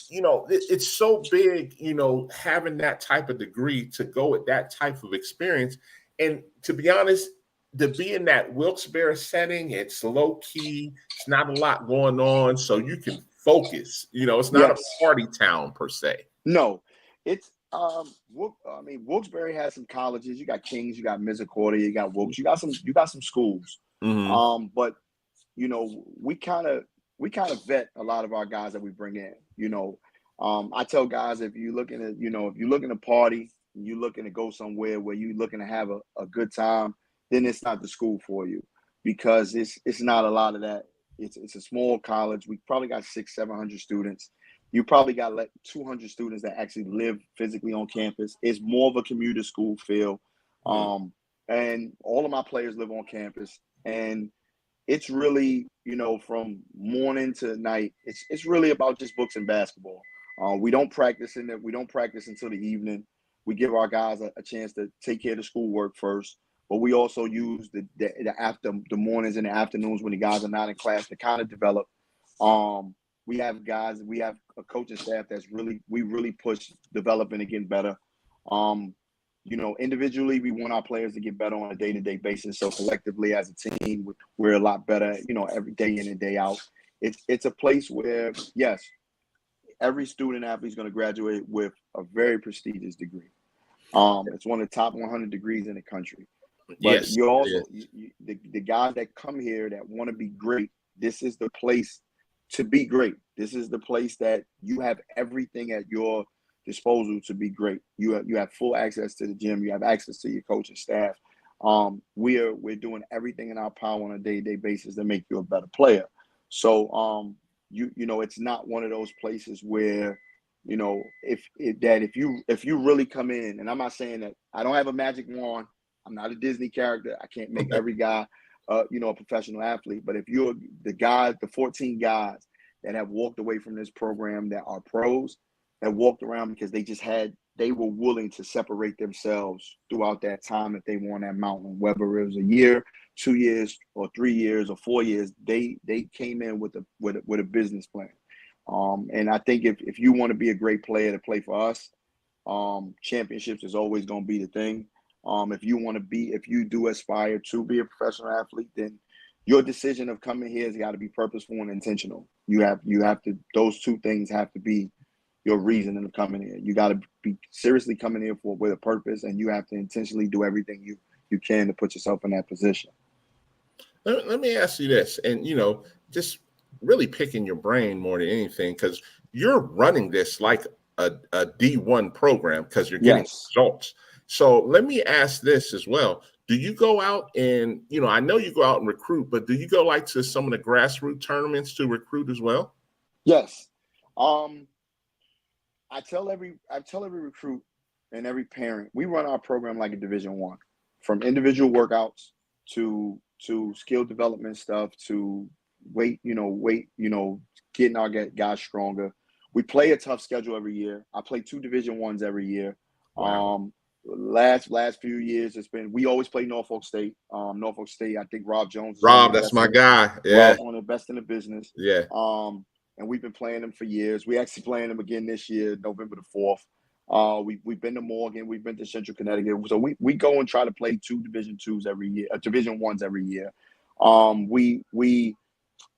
you know, it's so big, you know, having that type of degree to go with that type of experience. And to be honest, to be in that Wilkes-Barre setting, it's low key. It's not a lot going on. So you can focus, you know, it's not a party town per se. No, it's, Wilkes-Barre has some colleges. You got Kings, you got Misericordia, you got Wilkes, you got some schools. Mm-hmm. But, you know, we kind of vet a lot of our guys that we bring in. You know, I tell guys, if you're looking to party, you're looking to go somewhere where you're looking to have a good time, then it's not the school for you, because it's not a lot of that. It's a small college. We probably got 600-700 students. You probably got like 200 students that actually live physically on campus. It's more of a commuter school feel. And all of my players live on campus, and it's really, you know, from morning to night, it's really about just books and basketball. We don't practice until the evening. We give our guys a chance to take care of the schoolwork first, but we also use the mornings and the afternoons when the guys are not in class to kind of develop. We have a coaching staff we really push developing and getting better. You know, individually, we want our players to get better on a day-to-day basis. So collectively, as a team, we're a lot better, you know, every day in and day out. It's a place where, yes, every student athlete is going to graduate with a very prestigious degree. It's one of the top 100 degrees in the country. But you also, the guys that come here that want to be great, this is the place to be great. This is the place that you have everything at your disposal to be great. You have full access to the gym. You have access to your coaching staff. We're doing everything in our power on a day-to-day basis to make you a better player. So you know, it's not one of those places where, you know, if you really come in, and I'm not saying that I don't have a magic wand. I'm not a Disney character. I can't make every guy you know, a professional athlete. But if you're the 14 guys that have walked away from this program that are pros, that walked around because they were willing to separate themselves throughout that time that they were on that mountain, whether it was a year, 2 years, or 3 years, or 4 years, they came in with a business plan. And I think if you want to be a great player to play for us, championships is always going to be the thing. If you do aspire to be a professional athlete, then your decision of coming here has got to be purposeful and intentional. You have to, those two things have to be your reason of coming here. You got to be seriously coming here with a purpose, and you have to intentionally do everything you can to put yourself in that position. Let me ask you this, and, you know, just really picking your brain more than anything, because you're running this like a D1 program because you're getting results. So let me ask this as well. Do you go out and, you know, I know you go out and recruit, but do you go like to some of the grassroots tournaments to recruit as well? Yes. I tell every recruit and every parent, we run our program like a Division I, from individual workouts to skill development stuff, to weight, getting our guys stronger. We play a tough schedule every year. I play 2 Division Is every year. Wow. Last few years, we always play Norfolk State. Norfolk State, I think Rob Jones. That's my guy. Yeah. Rob, one of the best in the business. Yeah. And we've been playing them for years. We actually playing them again this year, November the 4th. We've been to Morgan. We've been to Central Connecticut. So we go and try to play 2 Division Is every year, Division Is every year.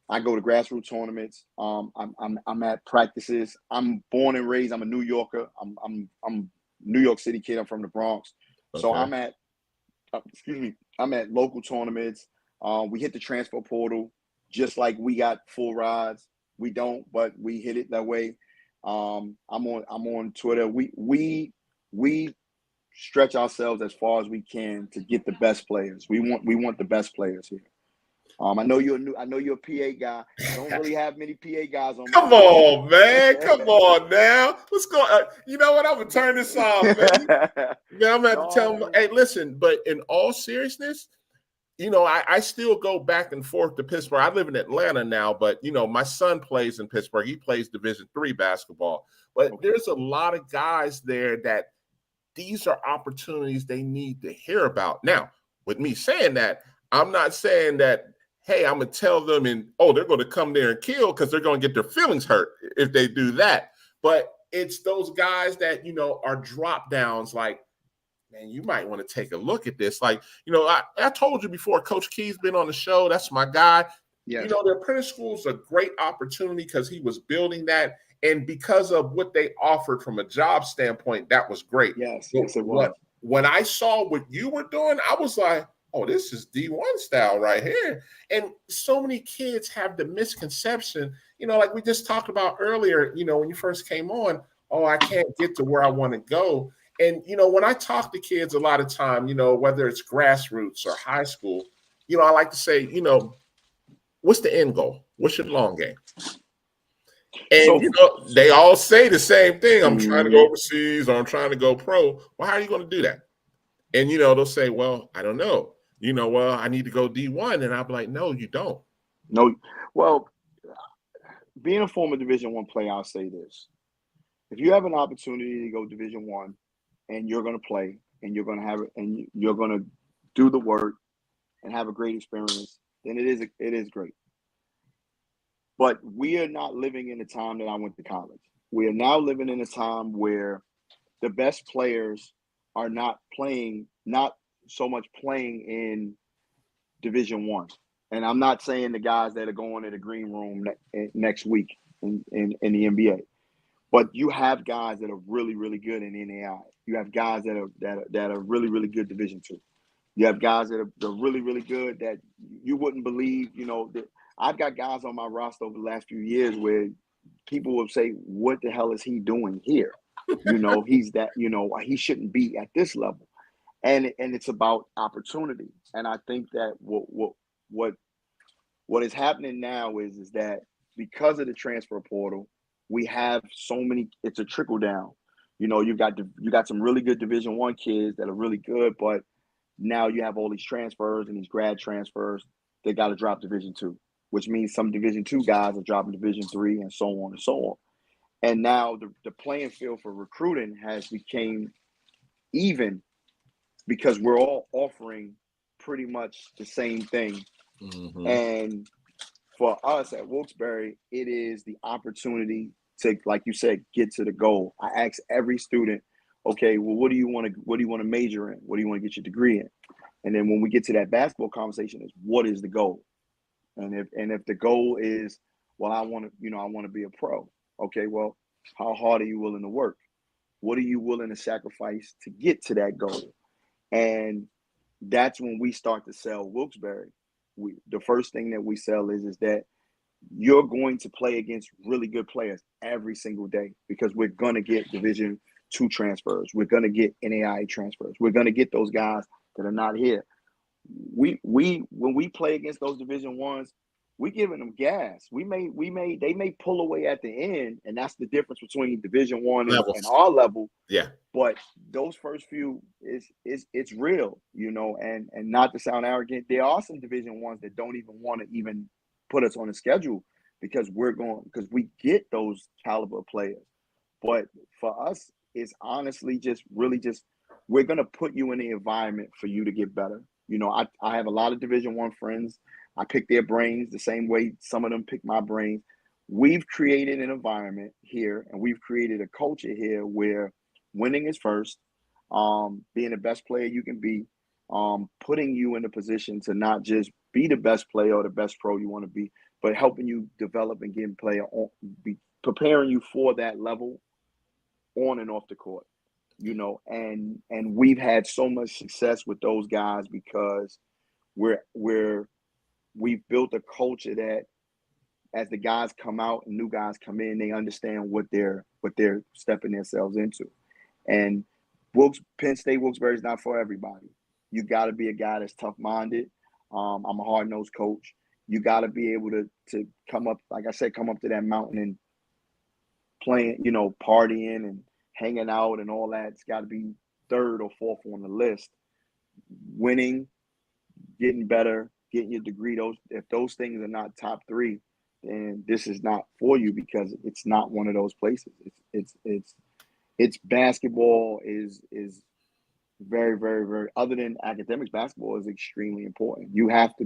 I go to grassroots tournaments. I'm at practices. I'm born and raised. I'm a New Yorker. I'm New York City kid. I'm from the Bronx. Okay. So I'm at local tournaments. We hit the transfer portal just like we got full rides. We don't, but we hit it that way. I'm on Twitter. We stretch ourselves as far as we can to get the best players. We want the best players here. I know you're a PA guy. I don't really have many PA guys on. Come on, man. Come on now. Let's go. You know what? I'm gonna turn this off, man. I'm gonna have to tell them, hey, listen, but in all seriousness, you know, I still go back and forth to Pittsburgh. I live in Atlanta now, but, you know, my son plays in Pittsburgh. He plays Division III basketball. But there's a lot of guys there that these are opportunities they need to hear about. Now, with me saying that, I'm not saying that, hey, I'm going to tell them they're going to come there and kill, because they're going to get their feelings hurt if they do that. But it's those guys that, you know, are drop downs like, man, you might want to take a look at this. Like, you know, I told you before, Coach Key's been on the show. That's my guy. Yes. You know, the apprentice school is a great opportunity because he was building that. And because of what they offered from a job standpoint, that was great. Yes, yes, it was. When I saw what you were doing, I was like, oh, this is D1 style right here. And so many kids have the misconception, you know, like we just talked about earlier, you know, when you first came on, oh, I can't get to where I want to go. And, you know, when I talk to kids a lot of time, you know, whether it's grassroots or high school, you know, I like to say, you know, what's the end goal? What's your long game? And, you know, they all say the same thing. I'm trying to go overseas, or I'm trying to go pro. Well, how are you going to do that? And, you know, they'll say, well, I don't know. You know, well, I need to go D1. And I'll be like, no, you don't. No. Well, being a former Division I player, I'll say this. If you have an opportunity to go Division I, and you're going to play, and you're going to have it, and you're going to do the work and have a great experience, then it is great. But we are not living in the time that I went to college. We are now living in a time where the best players are not so much playing in Division I. And I'm not saying the guys that are going to the green room next week in the NBA. But you have guys that are really, really good in NAI. You have guys that are really, really good Division II. You have guys that are really, really good that you wouldn't believe. You know, that I've got guys on my roster over the last few years where people will say, what the hell is he doing here? He's that, he shouldn't be at this level. And it's about opportunity. And I think that what is happening now is that because of the transfer portal, we have so many, it's a trickle down. You got some really good Division I kids that are really good, but now you have all these transfers and these grad transfers. They got to drop Division II, which means some Division II guys are dropping Division III, and so on and so on. And now the playing field for recruiting has became even because we're all offering pretty much the same thing. Mm-hmm. And for us at Wilkes-Barre, it is the opportunity to, like you said, get to the goal. I ask every student, okay, well, what do you want to major in? What do you want to get your degree in? And then when we get to that basketball conversation, is what is the goal? And if the goal is, well, I want to be a pro. Okay, well, how hard are you willing to work? What are you willing to sacrifice to get to that goal? And that's when we start to sell Wilkes-Barre. The first thing that we sell is that you're going to play against really good players every single day, because we're going to get Division II transfers. We're going to get NAIA transfers. We're going to get those guys that are not here. When we play against those Division I's, we giving them gas. They may pull away at the end, and that's the difference between Division I and our level. Yeah. But those first few it's real, and not to sound arrogant, there are some Division I's that don't even want to even put us on the schedule because we get those caliber players. But for us, it's honestly just we're gonna put you in the environment for you to get better. I have a lot of Division I friends. I pick their brains the same way some of them pick my brains. We've created an environment here, and we've created a culture here where winning is first, being the best player you can be, putting you in a position to not just be the best player or the best pro you want to be, but helping you develop and get player on, preparing you for that level on and off the court. And we've had so much success with those guys because we've built a culture that as the guys come out and new guys come in, they understand what they're stepping themselves into. And Penn State Wilkes-Barre is not for everybody. You got to be a guy that's tough-minded. I'm a hard-nosed coach. You got to be able to come up, like I said, come up to that mountain and playing, partying and hanging out and all that. It's got to be third or fourth on the list. Winning, getting better, getting your degree. If those things are not top three, then this is not for you, because it's not one of those places. It's basketball is very, very, very, other than academics, basketball is extremely important. You have to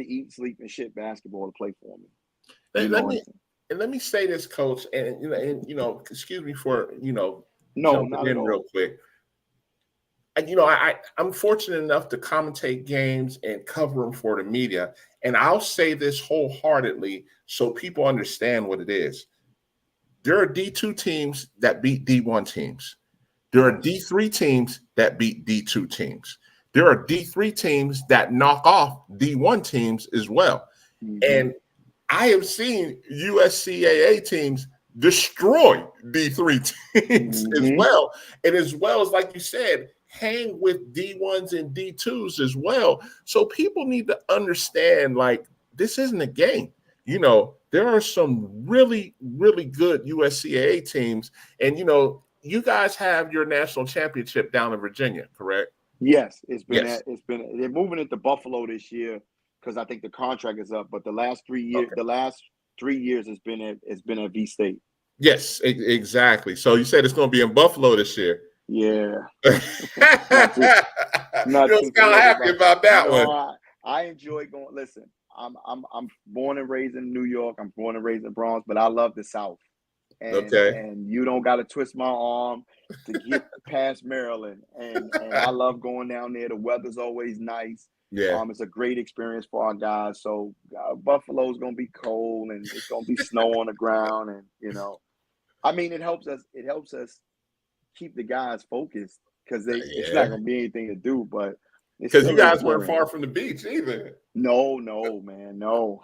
eat, sleep, and shit basketball to play for me. Let me say this, Coach, and excuse me for no, jumping not in at all. real quick. And I'm fortunate enough to commentate games and cover them for the media, and I'll say this wholeheartedly so people understand what it is. There are D2 teams that beat D1 teams. There are D3 teams that beat D2 teams. There are D3 teams that knock off D1 teams as well. Mm-hmm. And I have seen USCAA teams destroy D3 teams Mm-hmm. as well. And as well as, like you said, hang with D1s and D2s as well. So people need to understand, like, this isn't a game. There are some really, really good USCAA teams. And, you guys have your national championship down in Virginia, correct? Yes, they're moving it to Buffalo this year because I think the contract is up. But the last 3 years, Okay. the last 3 years has been at V State. Yes, exactly. So you said it's going to be in Buffalo this year. Yeah. You're kind of happy about that one. I enjoy going. Listen, I'm born and raised in New York. I'm born and raised in Bronx, but I love the South. And you don't got to twist my arm to get past Maryland. And I love going down there. The weather's always nice. Yeah. It's a great experience for our guys. So Buffalo's going to be cold and it's going to be snow on the ground. And, it helps us. It helps us keep the guys focused because it's not going to be anything to do. But because you guys weren't far from the beach either. No, man, no.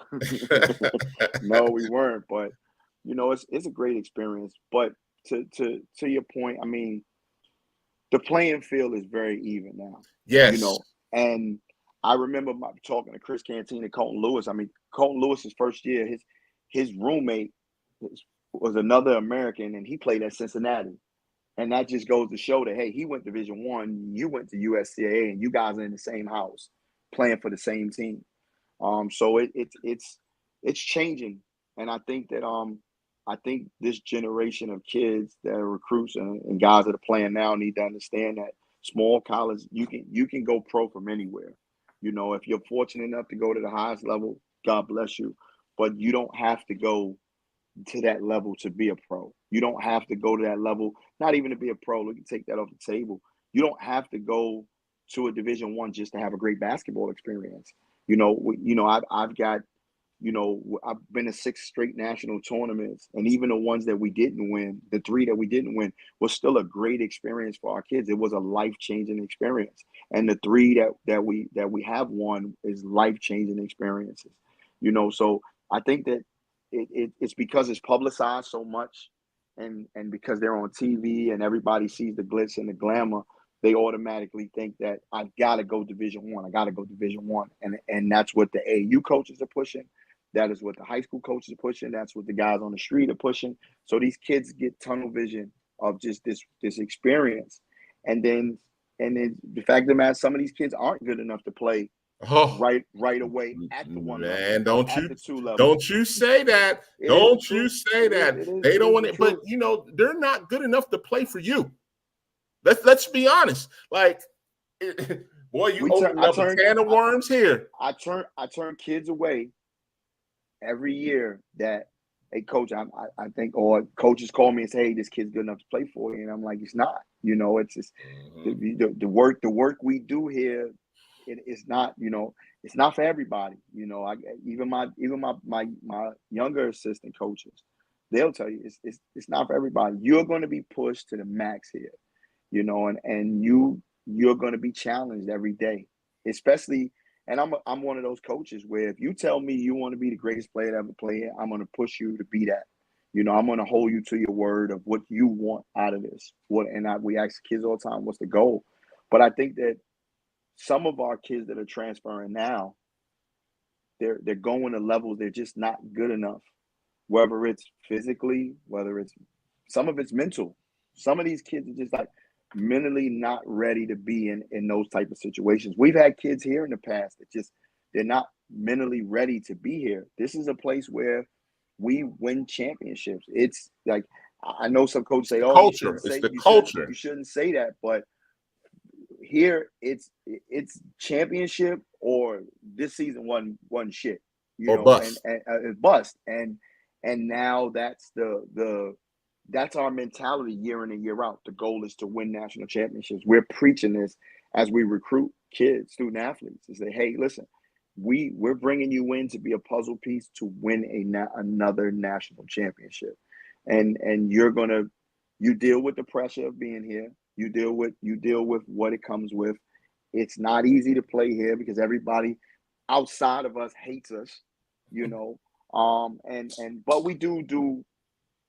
No, we weren't. But it's a great experience. But to your point, I mean, the playing field is very even now. Yes. And I remember talking to Chris Canteen and Colton Lewis. I mean, Colton Lewis's first year, his roommate was another American, and he played at Cincinnati. And that just goes to show that, hey, he went Division I, you went to USCAA, and you guys are in the same house playing for the same team. So it's changing, and I think that I think this generation of kids that are recruits and guys that are playing now need to understand that small college, you can go pro from anywhere. If you're fortunate enough to go to the highest level, God bless you, but you don't have to go to that level to be a pro. You don't have to go to that level, not even to be a pro. Look, you take that off the table. You don't have to go to a Division I just to have a great basketball experience. I've got, I've been to 6 straight national tournaments, and even the ones that we didn't win, the 3 that we didn't win, was still a great experience for our kids. It was a life-changing experience, and the 3 that we have won is life-changing experiences. So I think that it's because it's publicized so much, and because they're on TV and everybody sees the glitz and the glamour, they automatically think that I gotta go Division I. I gotta go Division I, and that's what the AAU coaches are pushing. That is what the high school coaches are pushing. That's what the guys on the street are pushing. So these kids get tunnel vision of just this experience, and then the fact of the matter, some of these kids aren't good enough to play right away at the 1 level. Man, the 2 level. Don't you say that. Don't you say that. They don't want it, but they're not good enough to play for you. Let's be honest. Like, boy, you opened up a can of worms here. I turn kids away every year that, hey, coach, I think, or coaches call me and say, hey, this kid's good enough to play for you, and I'm like, he's not. It's just the work we do here. It's not, it's not for everybody. Even my younger assistant coaches, they'll tell you it's not for everybody. You're going to be pushed to the max here, and you're going to be challenged every day, especially. And I'm one of those coaches where if you tell me you want to be the greatest player to ever play, I'm going to push you to be that. I'm going to hold you to your word of what you want out of this. We ask kids all the time, what's the goal? But I think that some of our kids that are transferring now, they're going to levels they're just not good enough. Whether it's physically, whether it's some of it's mental. Some of these kids are just like mentally not ready to be in those type of situations. We've had kids here in the past that just they're not mentally ready to be here. This is a place where we win championships. It's like I know some coaches say, "Oh, it's the culture. You shouldn't say that," but here it's championship or this season wasn't shit, or bust. and bust, and now that's that's our mentality year in and year out. The goal is to win national championships. We're preaching this as we recruit kids, student athletes, to say, hey, listen, we're bringing you in to be a puzzle piece to win another national championship, and you deal with the pressure of being here. You deal with what it comes with. It's not easy to play here because everybody outside of us hates us, but we do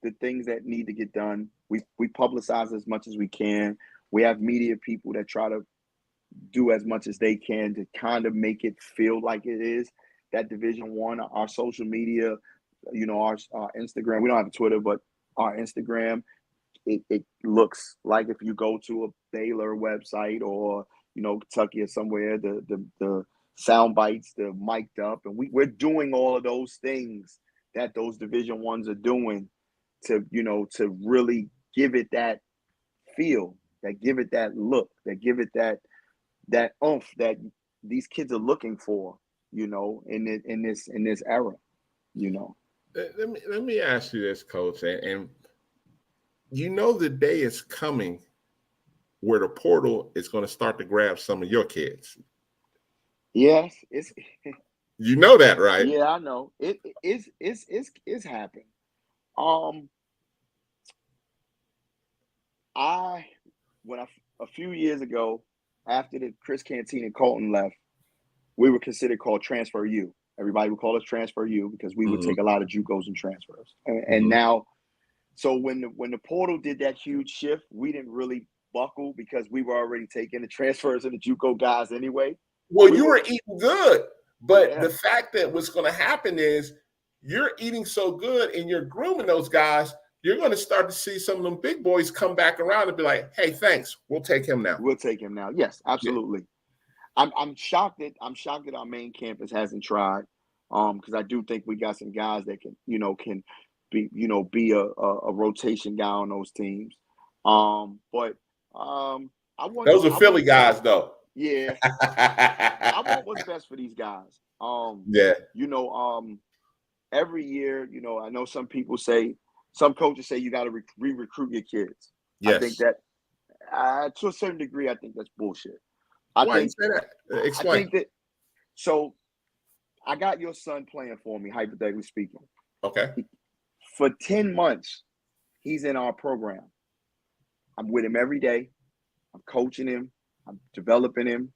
the things that need to get done. We publicize as much as we can. We have media people that try to do as much as they can to kind of make it feel like it is that Division I. Our social media, our Instagram. We don't have a Twitter, but our Instagram. It looks like if you go to a Baylor website or Kentucky or somewhere, the sound bites, the mic'd up, and we're doing all of those things that those Division I's are doing to really give it that feel, that give it that look, that give it that oomph that these kids are looking for, in this era, Let me ask you this, Coach, and the day is coming where the portal is going to start to grab some of your kids. Yes, it's. You know that, right? Yeah, I know. It's happened. A few years ago, after the Chris Canteen and Colton left, we were considered called Transfer U. Everybody would call us Transfer U because we would Mhm. take a lot of JUCOs and transfers. And Mhm. now, so when the portal did that huge shift, we didn't really buckle because we were already taking the transfers and the JUCO guys anyway. Well, We you were, were eating good, but yeah, the fact that what's going to happen is you're eating so good and you're grooming those guys, you're going to start to see some of them big boys come back around and be like, "Hey, thanks, we'll take him now." we'll take him now. Yes, Yeah. absolutely. I'm shocked that our main campus hasn't tried. Because I do think we got some guys that can be a rotation guy on those teams. But I want Those are I Philly want guys, though. yeah, I want what's best for these guys. Yeah. Every year, I know some coaches say you got to re-recruit your kids. I think Yes. that to a certain degree, I think that's bullshit. I Why you think say that? I Explain. think that so I got your son playing for me, hypothetically speaking. Okay. For 10 months, he's in our program. I'm with him every day. I'm coaching him. I'm developing him.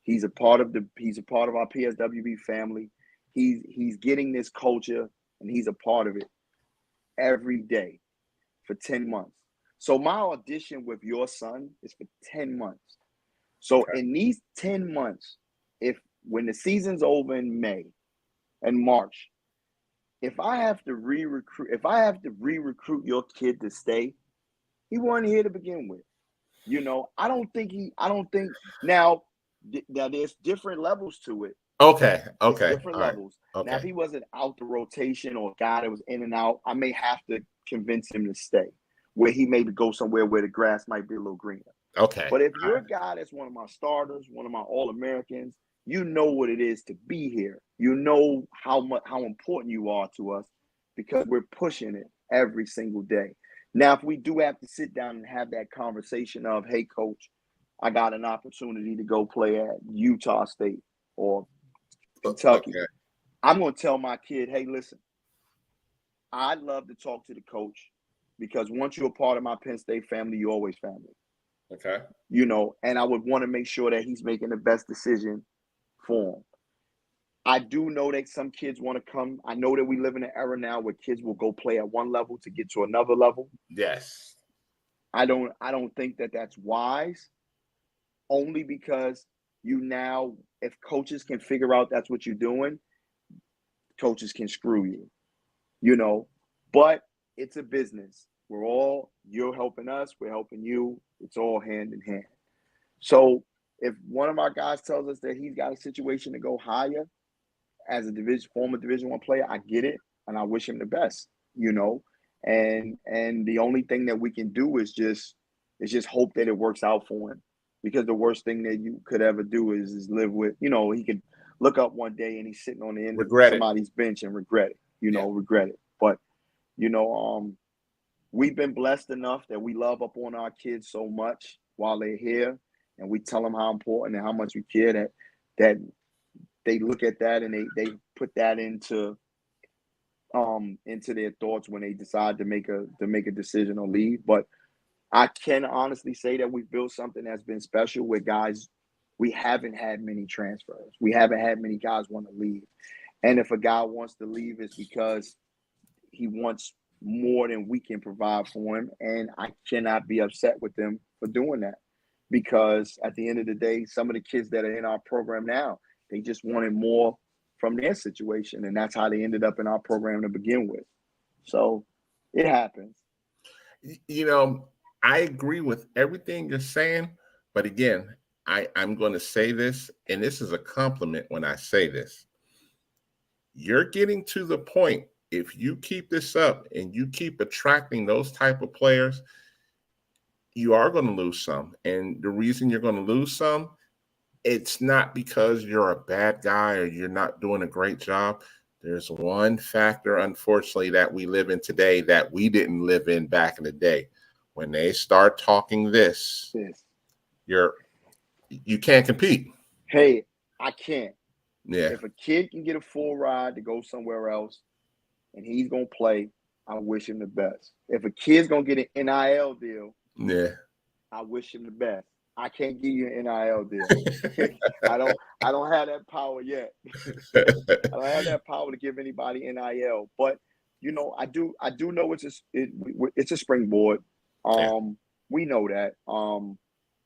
He's a part of our PSWB family. He's getting this culture and he's a part of it every day for 10 months. So my audition with your son is for 10 months. So Okay. in these 10 months, when the season's over in May and March, if I have to re-recruit your kid to stay, he wasn't here to begin with. I don't think now there's different levels to it. Okay. It's Okay. different All right. levels. Now, if Okay. he wasn't out the rotation or a guy that was in and out, I may have to convince him to stay, where he maybe go somewhere where the grass might be a little greener. Okay. But if All you're right. a guy that's one of my starters, one of my All-Americans, you know what it is to be here. You know how important you are to us because we're pushing it every single day. Now, if we do have to sit down and have that conversation of, hey, coach, I got an opportunity to go play at Utah State or Kentucky. Okay. I'm going to tell my kid, hey, listen, I'd love to talk to the coach because once you're a part of my Penn State family, you're always family. Okay. And I would want to make sure that he's making the best decision for him. I do know that some kids want to come. I know that we live in an era now where kids will go play at one level to get to another level. Yes. I don't think that that's wise, only because if coaches can figure out that's what you're doing, coaches can screw you, but it's a business. You're helping us, we're helping you. It's all hand in hand. So if one of our guys tells us that he's got a situation to go higher as a former Division I player, I get it, and I wish him the best, And the only thing that we can do is just hope that it works out for him, because the worst thing that you could ever do is live with, he could look up one day and he's sitting on the end of Regret it. somebody's bench and regret it, Yeah. regret it. But we've been blessed enough that we love up on our kids so much while they're here, and we tell them how important and how much we care that they look at that and they put that into their thoughts when they decide to make a decision or leave. But I can honestly say that we've built something that's been special with guys. We haven't had many transfers. We haven't had many guys want to leave. And if a guy wants to leave, it's because he wants more than we can provide for him. And I cannot be upset with them for doing that, because at the end of the day, some of the kids that are in our program now, they just wanted more from their situation. And that's how they ended up in our program to begin with. So it happens. I agree with everything you're saying, but again, I'm going to say this, and this is a compliment when I say this. You're getting to the point, if you keep this up and you keep attracting those type of players, you are going to lose some. And the reason you're going to lose some, it's not because you're a bad guy or you're not doing a great job. There's one factor, unfortunately, that we live in today that we didn't live in back in the day. When they start talking this, you can't compete. Hey, I can't. Yeah. If a kid can get a full ride to go somewhere else and he's going to play, I wish him the best. If a kid's going to get an NIL deal, yeah, I wish him the best. I can't give you an NIL deal. I don't have that power yet. I don't have that power to give anybody NIL. But I do know it's a springboard. Yeah. We know that.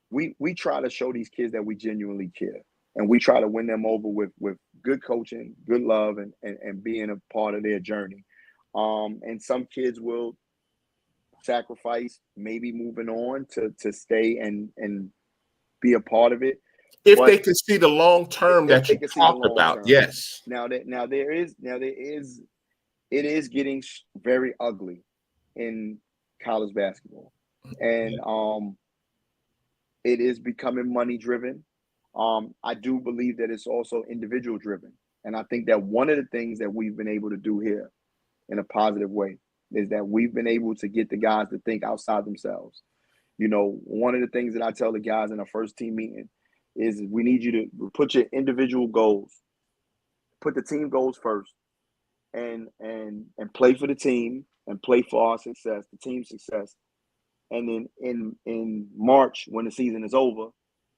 We try to show these kids that we genuinely care, and we try to win them over with good coaching, good love, and being a part of their journey. And some kids will sacrifice, maybe moving on to stay and be a part of it. If But they can see the long term if that they you can see the talked long about, term. yes. It is getting very ugly in college basketball, and it is becoming money driven. I do believe that it's also individual driven, and I think that one of the things that we've been able to do here in a positive way is that we've been able to get the guys to think outside themselves. One of the things that I tell the guys in our first team meeting is we need you to put your individual goals, put the team goals first, and play for the team and play for our success, the team's success. And then in March, when the season is over,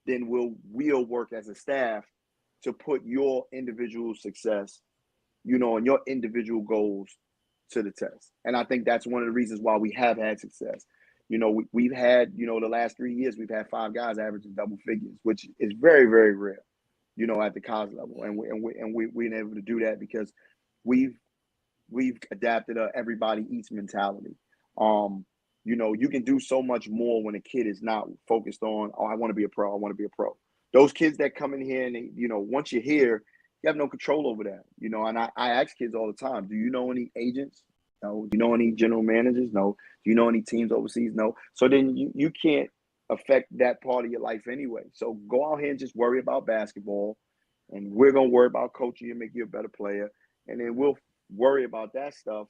then we'll work as a staff to put your individual success, and your individual goals to the test. And I think that's one of the reasons why we have had success. We've had, the last 3 years, we've had 5 guys averaging double figures, which is very, very rare, at the college level. And we've been able to do that because we've adapted a everybody eats mentality. You can do so much more when a kid is not focused on, I want to be a pro. I want to be a pro. Those kids that come in here and they, once you're here, you have no control over that. And I ask kids all the time, do you know any agents? No. Do you know any general managers? No. Do you know any teams overseas? No. So then you can't affect that part of your life anyway. So go out here and just worry about basketball, and we're going to worry about coaching you and make you a better player. And then we'll worry about that stuff,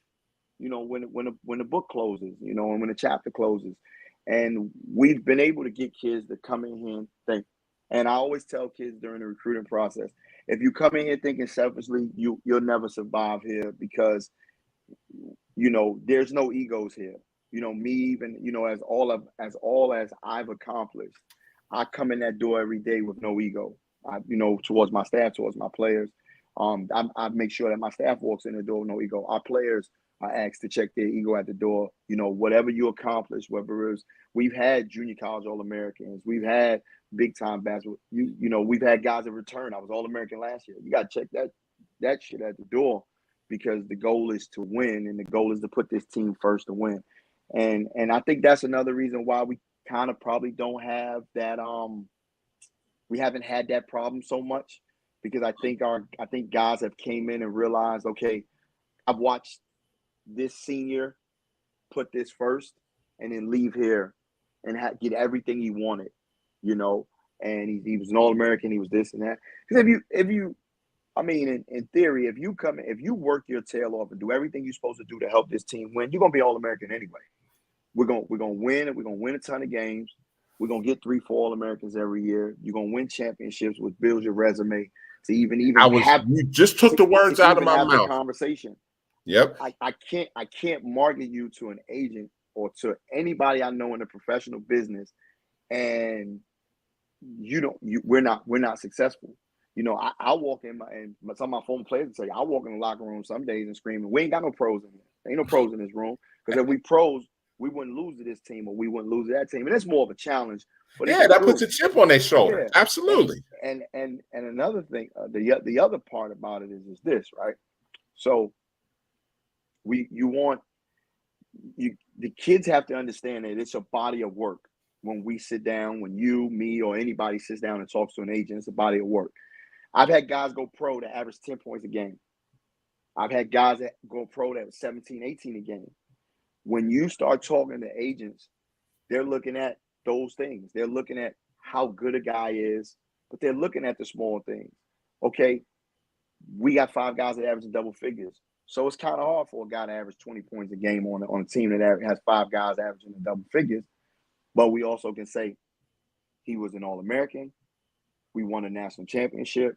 when the book closes, and when the chapter closes. And we've been able to get kids to come in here and think. And I always tell kids during the recruiting process, if you come in here thinking selfishly, you'll never survive here because, there's no egos here. Me even, as all as I've accomplished, I come in that door every day with no ego. Towards my staff, towards my players. I make sure that my staff walks in the door with no ego. Our players are asked to check their ego at the door. Whatever you accomplish, whether it's we've had junior college All-Americans, we've had big time basketball. We've had guys that return. I was All-American last year. You got to check that shit at the door because the goal is to win, and the goal is to put this team first to win. And I think that's another reason why we kind of probably don't have that. We haven't had that problem so much because I think guys have came in and realized, okay, I've watched this senior put this first and then leave here and get everything he wanted, and he was an All-American, he was this and that. Because in theory, if you work your tail off and do everything you're supposed to do to help this team win, you're gonna be All-American anyway. We're gonna win it. We're gonna win a ton of games. We're gonna get 3-4 All-Americans every year. You're gonna win championships, which builds your resume to even you just took the words out of my mouth. Conversation. Yep. I can't market you to an agent or to anybody I know in the professional business, and we're not successful. I walk in some of my former players say I walk in the locker room some days and screaming, we ain't got no pros in here. There ain't no pros in this room, because if we pros, we wouldn't lose to this team or we wouldn't lose to that team. And it's more of a challenge. But that puts a chip on their shoulder. Yeah. Absolutely. And another thing, the other part about it is this, right? So the kids have to understand that it's a body of work. When we sit down, when you, me, or anybody sits down and talks to an agent, it's a body of work. I've had guys go pro that average 10 points a game. I've had guys that go pro that was 17, 18 a game. When you start talking to agents, they're looking at those things. They're looking at how good a guy is, but they're looking at the small things. Okay, we got 5 guys that average double figures. So it's kind of hard for a guy to average 20 points a game on a team that has 5 guys averaging the double figures. But we also can say he was an All-American. We won a national championship.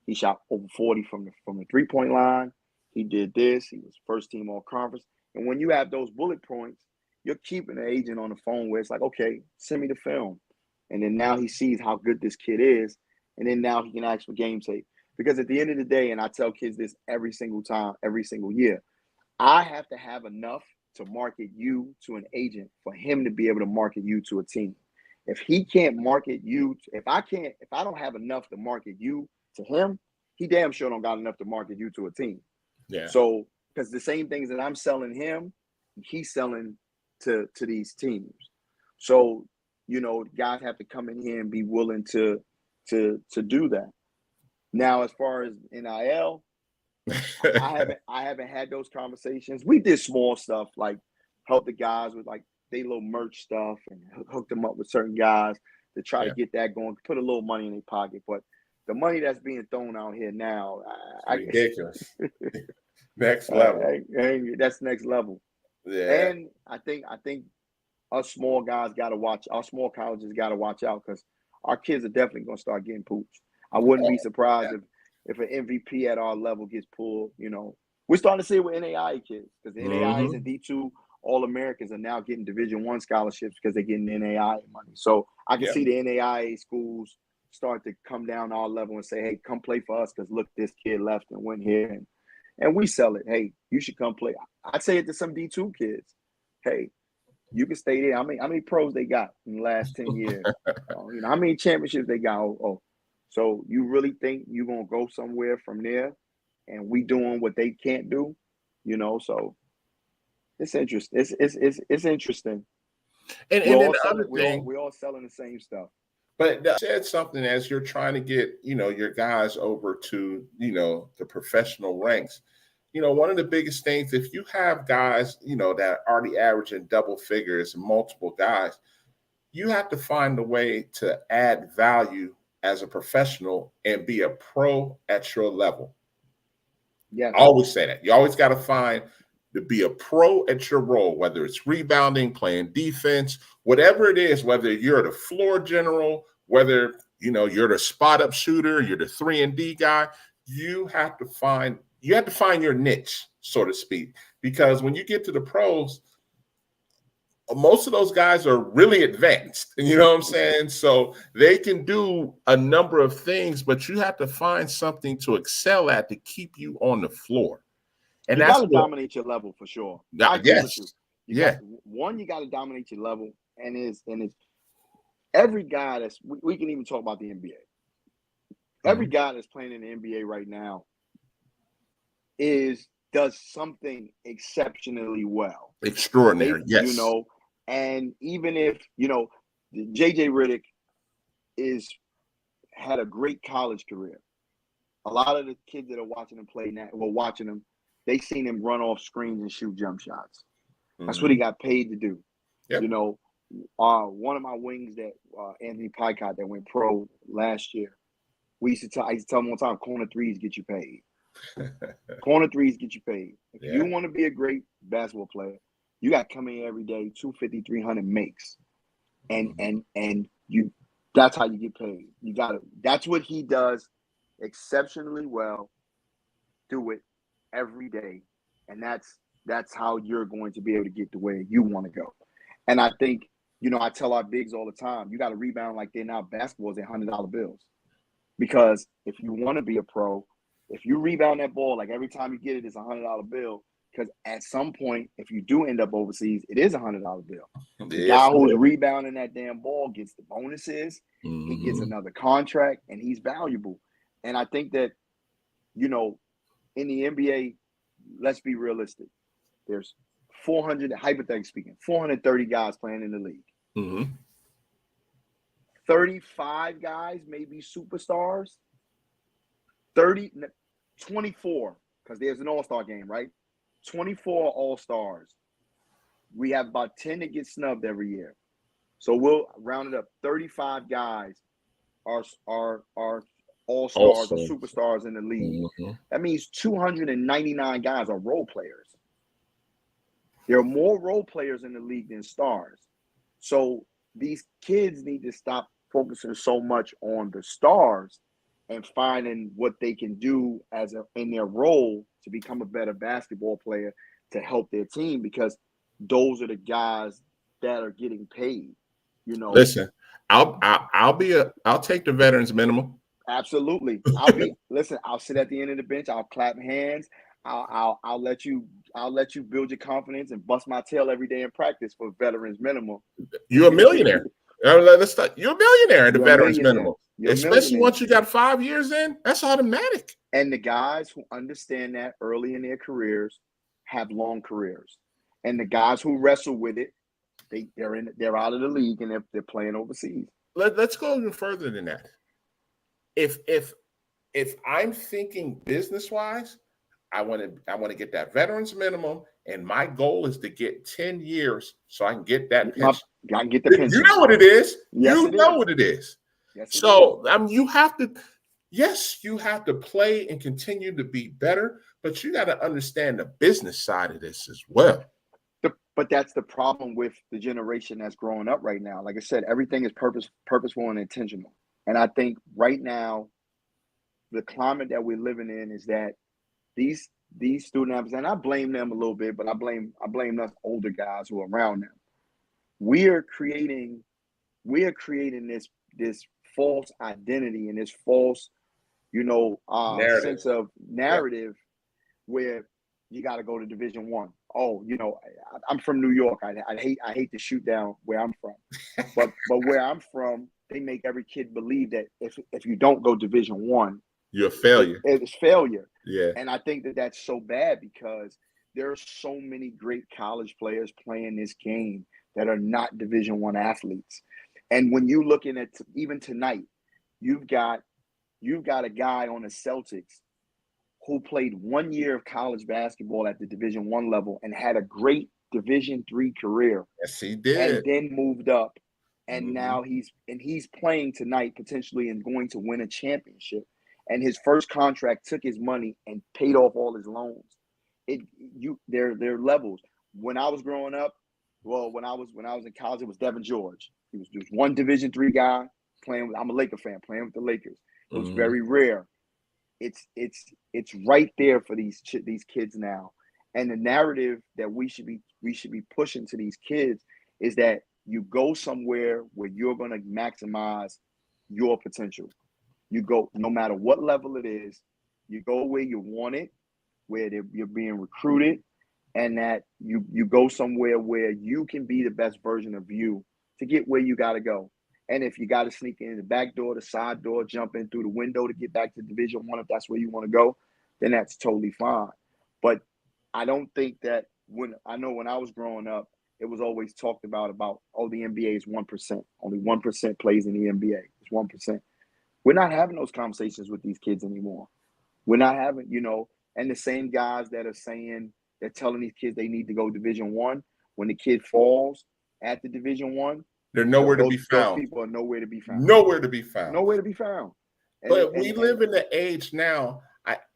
He shot over 40 from the three-point line. He did this. He was first team All-Conference. And when you have those bullet points, you're keeping the agent on the phone where it's like, okay, send me the film. And then now he sees how good this kid is. And then now he can ask for game tape. Because at the end of the day, and I tell kids this every single time, every single year, I have to have enough to market you to an agent for him to be able to market you to a team. If he can't market you, if I don't have enough to market you to him, he damn sure don't got enough to market you to a team. Yeah. So, because the same things that I'm selling him, he's selling to these teams. So, guys have to come in here and be willing to do that. Now, as far as NIL, I haven't had those conversations. We did small stuff like help the guys with like they little merch stuff and hook them up with certain guys to try to get that going, put a little money in their pocket. But the money that's being thrown out here now, ridiculous. Next level. That's next level. Yeah. And I think us small guys got to watch. Our small colleges got to watch out because our kids are definitely going to start getting pooched. I wouldn't be surprised if an MVP at our level gets pulled. We're starting to see it with NAIA kids because the NAIAs and D2 All-Americans are now getting Division I scholarships because they're getting NAIA money. So I can see the NAIA schools start to come down our level and say, hey, come play for us because look, this kid left and went here. And we sell it. Hey, you should come play. I'd say it to some D2 kids. Hey, you can stay there. How many pros they got in the last 10 years? How many championships they got? So you really think you're going to go somewhere from there and we doing what they can't do? So it's interesting. It's interesting. And then the other thing, we're all selling the same stuff. But that said something as you're trying to get, your guys over to, the professional ranks. One of the biggest things, if you have guys, that are already averaging double figures, multiple guys, you have to find a way to add value as a professional and be a pro at your level. Yeah. I always say that. You always got to find to be a pro at your role, whether it's rebounding, playing defense, whatever it is, whether you're the floor general, whether, you're the spot up shooter, you're the 3-and-D guy, you have to find your niche, so to speak, because when you get to the pros, most of those guys are really advanced, you know what I'm saying? So they can do a number of things, but you have to find something to excel at to keep you on the floor. And you that's got to dominate your level for sure. Yes. You got to dominate your level, and it's every guy we can even talk about the NBA. Every guy that's playing in the NBA right now does something exceptionally well. Extraordinary, yes. And even if, JJ Redick had a great college career. A lot of the kids that are watching him play now, watching him, they seen him run off screens and shoot jump shots. That's what he got paid to do. Yep. One of my wings that Anthony Picott that went pro last year, I used to tell him one time, corner threes get you paid. Corner threes get you paid. If you want to be a great basketball player, you got to come in every day, 250, 300 makes. And that's how you get paid. That's what he does exceptionally well. Do it every day. And that's how you're going to be able to get to where you want to go. And I think, I tell our bigs all the time, you got to rebound like they're not basketballs, they're $100 bills. Because if you want to be a pro, if you rebound that ball, like every time you get it, it's a $100 bill. Because at some point, if you do end up overseas, it is a $100 bill. The guy who's rebounding that damn ball gets the bonuses. He gets another contract, and he's valuable. And I think that, in the NBA, let's be realistic. There's 400, hypothetically speaking, 430 guys playing in the league. 35 guys may be superstars. 24, because there's an all-star game, right? 24 all-stars. We have about 10 that get snubbed every year. So we'll round it up. 35 guys are all-stars or superstars in the league. That means 299 guys are role players. There are more role players in the league than stars. So these kids need to stop focusing so much on the stars and finding what they can do in their role to become a better basketball player to help their team, because those are the guys that are getting paid. You know, Listen, I'll take the veterans minimum. absolutely. Listen, I'll sit at the end of the bench. I'll clap hands. I'll let you build your confidence and bust my tail every day in practice for veterans minimum. You're a millionaire. Let's start. You're a millionaire at the You're a veterans millionaire. minimum. You're a Especially millionaire. once you got 5 years in, that's automatic. And the guys who understand that early in their careers have long careers. And the guys who wrestle with it, they're out of the league and they're playing overseas. Let's go even further than that. If I'm thinking business wise, I want to get that veterans minimum, and my goal is to get 10 years so I can get that pension. I can get the pension. You know what it is. Yes, you know what it is. Yes, so you have to. Yes, you have to play and continue to be better, but you got to understand the business side of this as well. But that's the problem with the generation that's growing up right now. Like I said, everything is purposeful and intentional. And I think right now, the climate that we're living in is that these student athletes, and I blame them a little bit, but I blame us older guys who are around them. We are creating this false identity and this false, sense of narrative where you got to go to Division I. Oh, I'm from New York. I hate to shoot down where I'm from, but where I'm from, they make every kid believe that if you don't go Division I, you're a failure. It's failure. Yeah. And I think that that's so bad because there are so many great college players playing this game that are not Division I athletes. And when you looking at even tonight, you've got a guy on the Celtics who played 1 year of college basketball at the Division I level and had a great Division III career. Yes, he did. And then moved up. And now he's playing tonight potentially and going to win a championship. And his first contract took his money and paid off all his loans. There are levels. When I was growing up, when I was in college, it was Devin George. He was one Division III guy playing with. I'm a Laker fan, playing with the Lakers. It was very rare. It's right there for these kids now, and the narrative that we should be pushing to these kids is that you go somewhere where you're going to maximize your potential. You go no matter what level it is. You go where you want it, where you're being recruited, and that you go somewhere where you can be the best version of you to get where you got to go. And if you got to sneak in the back door, the side door, jump in through the window to get back to Division I, if that's where you want to go, then that's totally fine. But I don't think that when I was growing up, it was always talked about, the NBA is 1%. Only 1% plays in the NBA. It's 1%. We're not having those conversations with these kids anymore. We're not having, and the same guys that are saying, they're telling these kids they need to go Division I, when the kid falls at the Division I, they're nowhere to be found. Those people are nowhere to be found. Nowhere to be found. Nowhere to be found. But we live in the age now.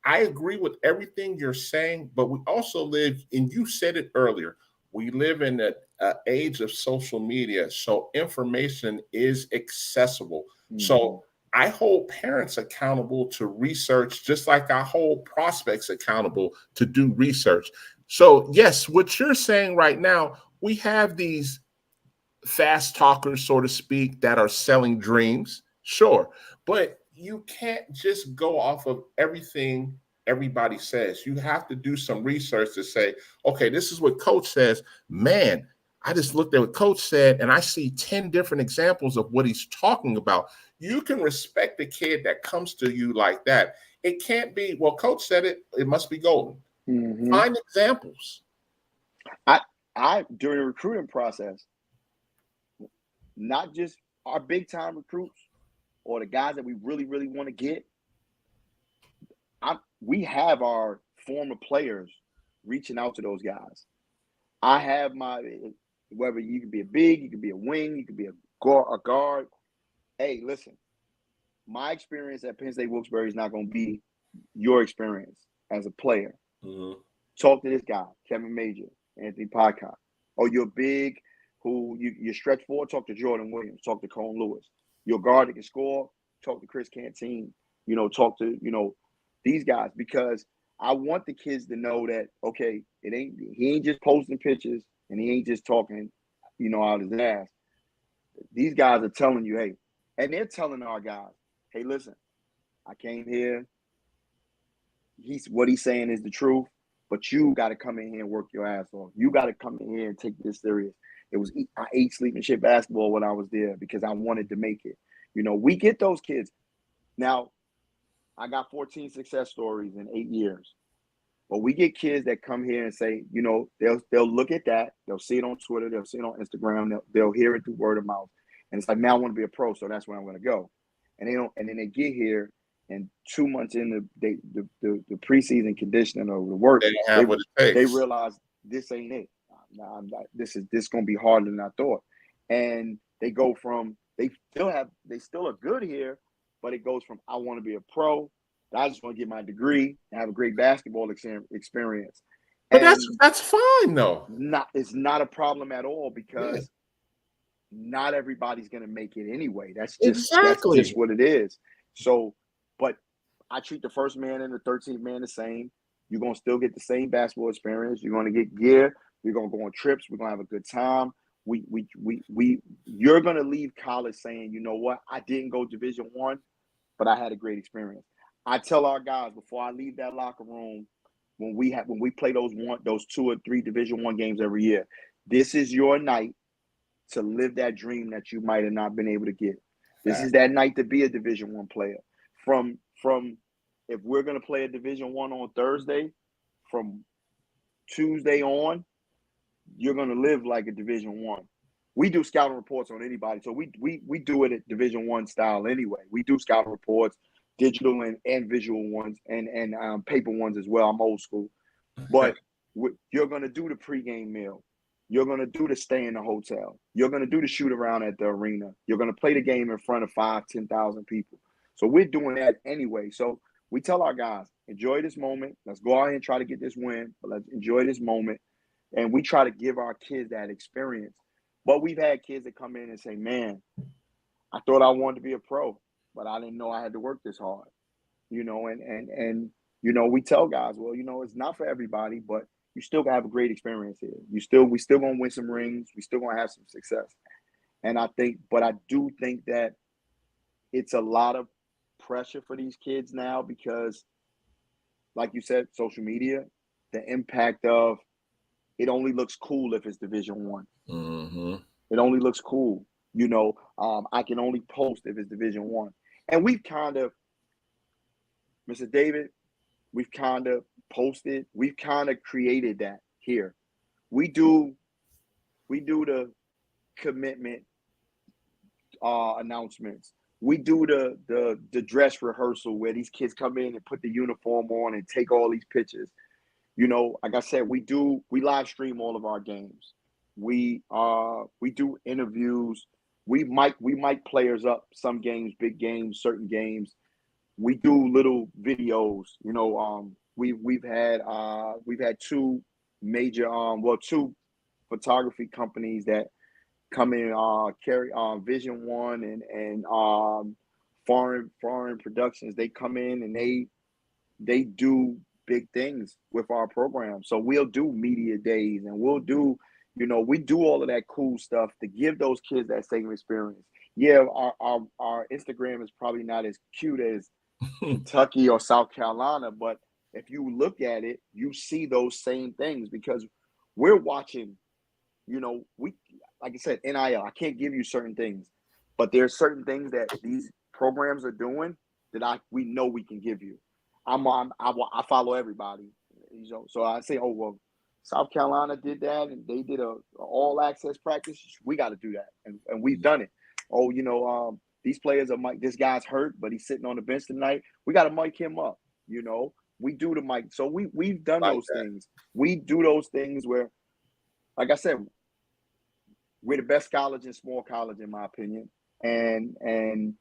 I agree with everything you're saying, but we also live, and you said it earlier, we live in an age of social media, so information is accessible. Mm-hmm. So I hold parents accountable to research, just like I hold prospects accountable to do research. So yes, what you're saying right now, we have these fast talkers, so to speak, that are selling dreams, sure, but you can't just go off of everything everybody says. You have to do some research to say, okay, this is what coach says. Man, I just looked at what coach said and I see 10 different examples of what he's talking about. You can respect the kid that comes to you like that. It can't be, well, coach said it must be golden. Mm-hmm. Find examples. I during the recruiting process, not just our big time recruits or the guys that we really, really want to get. We have our former players reaching out to those guys. I have whether you could be a big, you could be a wing, you could be a guard. Hey, listen, my experience at Penn State Wilkes-Barre is not going to be your experience as a player. Mm-hmm. Talk to this guy, Kevin Major, Anthony Pocock. Oh, you're big, who you stretch forward, talk to Jordan Williams, talk to Cone Lewis. Your guard that can score, talk to Chris Canteen, talk to, these guys, because I want the kids to know that, okay, he ain't just posting pictures and he ain't just talking, out his ass. these guys are telling you, hey, and they're telling our guys, hey, listen, I came here. What he's saying is the truth, but you got to come in here and work your ass off. You got to come in here and take this serious. I ate, sleep, and shit basketball when I was there because I wanted to make it. You know, we get those kids. Now, I got 14 success stories in 8 years. But we get kids that come here and say, you know, they'll look at that, they'll see it on Twitter, they'll see it on Instagram, they'll hear it through word of mouth, and it's like, man, I want to be a pro, so that's where I'm going to go. And they don't, and then they get here, and 2 months in the preseason conditioning or the work, They don't have what it takes. They realize this ain't it. Nah, this going to be harder than I thought. And they go from they still are good here, but it goes from I want to be a pro. I just want to get my degree and have a great basketball experience. But that's fine though. It's not a problem at all because not everybody's going to make it anyway. That's just what it is. So, but I treat the first man and the 13th man the same. You're going to still get the same basketball experience. You're going to get gear. We're going to go on trips. We're going to have a good time. You're going to leave college saying, you know what? I didn't go Division I, but I had a great experience. I tell our guys before I leave that locker room, when we play those 2 or 3 Division I games every year, this is your night to live that dream that you might have not been able to get. This is that night to be a Division I player. From if we're gonna play a Division I on Thursday, from Tuesday on, you're gonna live like a Division I. We do scouting reports on anybody, so we do it at Division I style anyway. We do scouting reports. Digital and visual ones and paper ones as well. I'm old school. But you're going to do the pregame meal. You're going to do the stay in the hotel. You're going to do the shoot around at the arena. You're going to play the game in front of 5,000-10,000 people. So we're doing that anyway. So we tell our guys, enjoy this moment. Let's go out here and try to get this win, but let's enjoy this moment. And we try to give our kids that experience. But we've had kids that come in and say, man, I thought I wanted to be a pro, but I didn't know I had to work this hard, you know, and you know, we tell guys, well, you know, it's not for everybody, but you still gonna have a great experience here. We still gonna win some rings. We still gonna have some success. And I do think that it's a lot of pressure for these kids now because, like you said, social media, the impact of it only looks cool if it's Division I. Mm-hmm. It only looks cool. You know, I can only post if it's Division I. And we've kind of, Mr. David, we've kind of posted, we've kind of created that here. We do the commitment announcements. We do the dress rehearsal where these kids come in and put the uniform on and take all these pictures. You know, like I said, we live stream all of our games. We do interviews. We mic players up some games, big games, certain games. We do little videos. You know, we've had 2 major 2 photography companies that come in carry Vision One and foreign productions. They come in and they do big things with our program. So we'll do media days and we'll do, you know, we do all of that cool stuff to give those kids that same experience. Yeah, our Instagram is probably not as cute as Kentucky or South Carolina, but if you look at it, you see those same things because we're watching, you know, like I said, NIL, I can't give you certain things, but there's certain things that these programs are doing that we know we can give you. I follow everybody, you know, so I say, oh, well, South Carolina did that and they did a all access practice. We got to do that. And we've done it. Oh, you know, these players are this guy's hurt, but he's sitting on the bench tonight. We got to mic him up. You know, we do the mic. So we've done those things. We do those things where, like I said, we're the best college in small college, in my opinion. And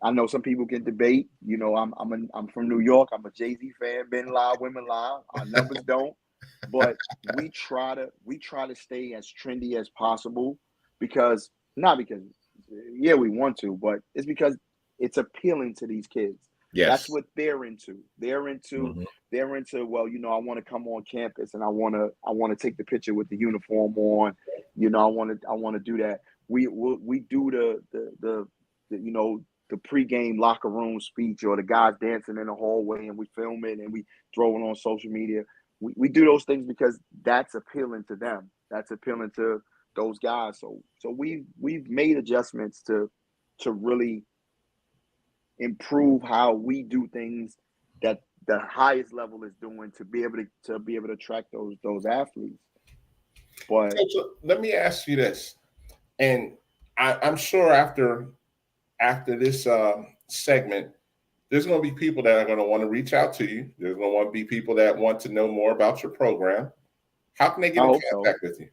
I know some people can debate. You know, I'm from New York. I'm a Jay-Z fan. Men lie, women lie. Our numbers don't. But we try to stay as trendy as possible because we want to, but it's because it's appealing to these kids. Yes. That's what they're into. They're into, well, you know, I want to come on campus and I want to take the picture with the uniform on. You know, I want to do that. we do the the pregame locker room speech or the guys dancing in the hallway, and we film it and we throw it on social media. We do those things because that's appealing to them. That's appealing to those guys. So we've made adjustments to really improve how we do things that the highest level is doing to be able to attract those athletes. But So let me ask you this, and I'm sure after this segment, there's going to be people that are going to want to reach out to you. There's going to want to be people that want to know more about your program. How can they get in contact with you?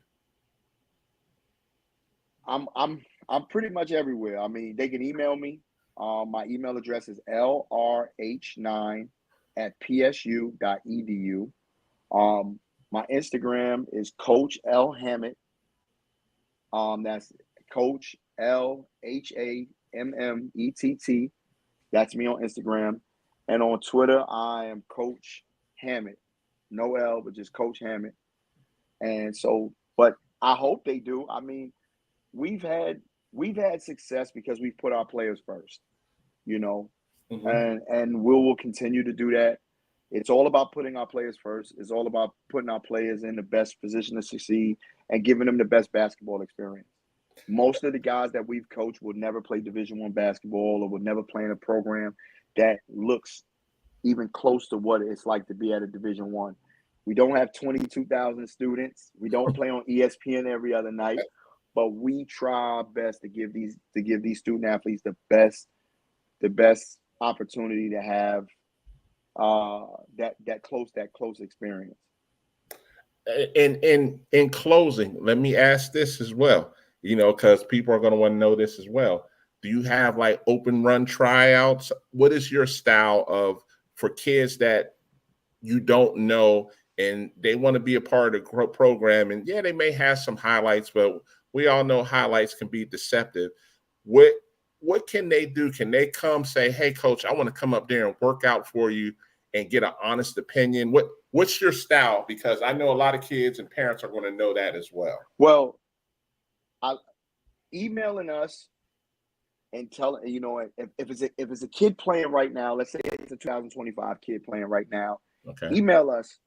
I'm pretty much everywhere. I mean, they can email me. My email address is lrh9@psu.edu. My Instagram is Coach L Hammett. That's Coach LHAMMETT. That's me on Instagram. And on Twitter, I am Coach Hammett. No L, but just Coach Hammett. And so, but I hope they do. I mean, we've had success because we've put our players first, Mm-hmm. and we will continue to do that. It's all about putting our players first. It's all about putting our players in the best position to succeed and giving them the best basketball experience. Most of the guys that we've coached will never play Division I basketball or will never play in a program that looks even close to what it's like to be at a Division I. We don't have 22,000 students. We don't play on ESPN every other night, but we try our best to give these student athletes the best opportunity to have that close experience. In closing, let me ask this as well, because people are going to want to know this as well. Do you have like open run tryouts? What is your style for kids that you don't know and they want to be a part of the program? And yeah, they may have some highlights, but we all know highlights can be deceptive. What can they do? Can they come say, "Hey, coach, I want to come up there and work out for you and get an honest opinion"? What's your style? Because I know a lot of kids and parents are going to know that as well. Well, emailing us and telling, if it's a kid playing right now, let's say it's a 2025 kid playing right now, okay, email us.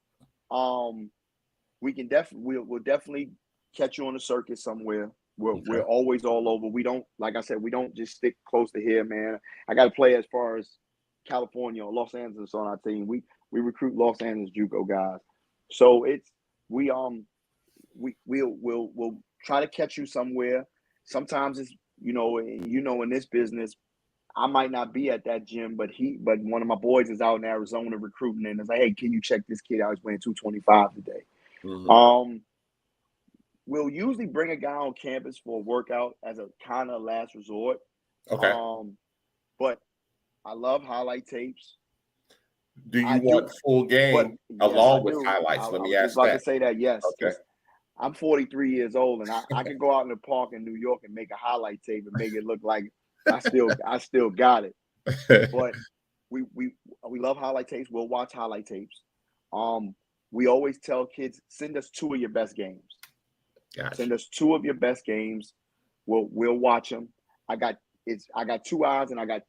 We'll definitely catch you on the circuit somewhere. We're always all over. We don't, like I said, we don't just stick close to here, man. I got to play as far as California or Los Angeles on our team. We recruit Los Angeles JUCO guys, so we'll try to catch you somewhere. Sometimes it's in this business, I might not be at that gym, but one of my boys is out in Arizona recruiting, and it's like, hey, can you check this kid out? He's weighing 225 today. Mm-hmm. We'll usually bring a guy on campus for a workout as a kind of last resort. Okay. But I love highlight tapes. Do you want full game along with highlights? Let me ask that. I was about to say that, yes. Okay. I'm 43 years old, and I can go out in the park in New York and make a highlight tape and make it look like I still got it. But we love highlight tapes. We'll watch highlight tapes. We always tell kids, send us 2 of your best games. Gotcha. Send us 2 of your best games. We'll watch them. I got 2 eyes, and I got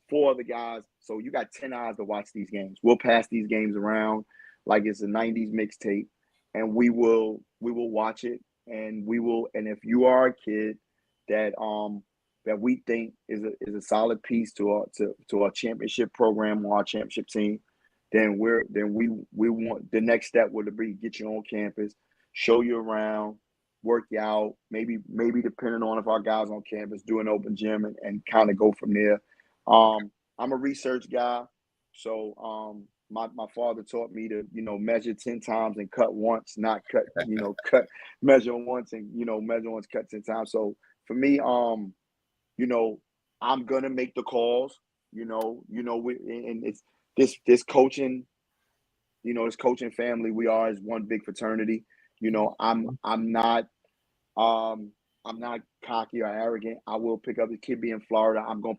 4 other guys. So you got 10 eyes to watch these games. We'll pass these games around like it's a 90s mixtape, and we will watch it, and if you are a kid that we think is a solid piece to our championship program or our championship team, then we want the next step would be get you on campus, show you around, work you out, maybe depending on if our guys on campus do an open gym and kind of go from there. I'm a research guy, so my father taught me to measure 10 times and cut once, not cut measure once and measure once, cut 10 times. So for me, I'm gonna make the calls. And it's this coaching, this coaching family. We are as one big fraternity. I'm not cocky or arrogant. I will pick up the kid being in Florida. I'm gonna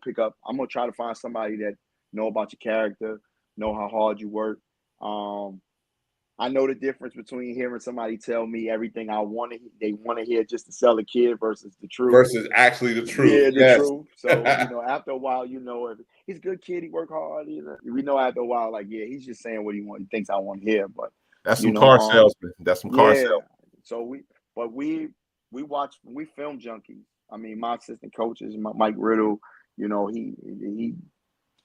try to find somebody that know about your character, know how hard you work. I know the difference between hearing somebody tell me everything they want to hear just to sell a kid versus the truth. Versus actually the truth. Yeah, the yes. truth. So, after a while, if he's a good kid, he work hard. We know after a while, like, yeah, he's just saying what he thinks I want to hear. But that's some car salesman. That's some car salesman. So we film junkies. I mean, my assistant coaches, Mike Riddle,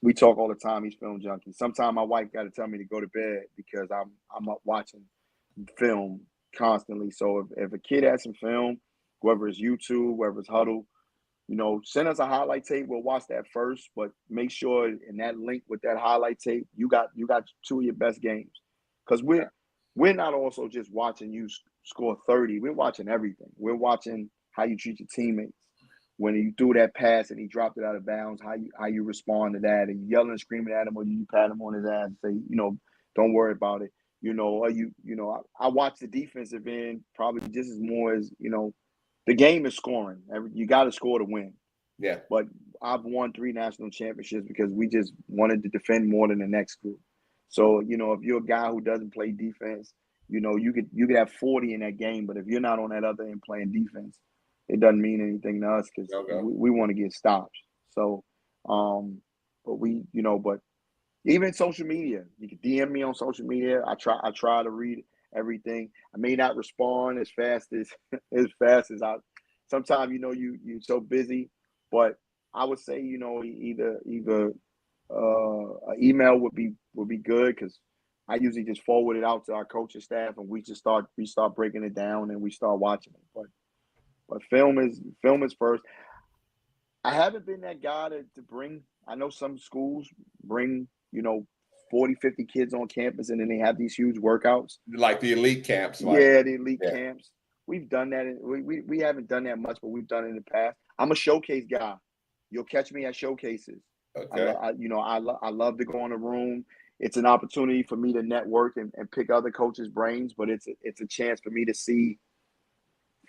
we talk all the time. He's film junkie. Sometimes my wife got to tell me to go to bed because I'm up watching film constantly. So if a kid has some film, whether it's YouTube, whether it's Huddle, send us a highlight tape. We'll watch that first, but make sure in that link with that highlight tape, you got 2 of your best games. Because we're not also just watching you score 30. We're watching everything. We're watching how you treat your teammates. When you threw that pass and he dropped it out of bounds, how you respond to that, and you yelling and screaming at him, or you pat him on his ass and say, don't worry about it. I watch the defensive end probably just as more as, the game is scoring. You got to score to win. Yeah. But I've won 3 national championships because we just wanted to defend more than the next group. So, if you're a guy who doesn't play defense, you could have 40 in that game, but if you're not on that other end playing defense, it doesn't mean anything to us because we want to get stops. So, but even social media, you can DM me on social media. I try to read everything. I may not respond as fast as I. Sometimes you're so busy, but I would say either an email would be good because I usually just forward it out to our coaching staff and we start breaking it down and we start watching it. But film is first. I haven't been that guy to bring. I know some schools bring 40, 50 kids on campus and then they have these huge workouts. Like the elite camps. The elite camps. We've done that. We haven't done that much, but we've done it in the past. I'm a showcase guy. You'll catch me at showcases. Okay. I love to go in a room. It's an opportunity for me to network and pick other coaches' brains, but it's a chance for me to see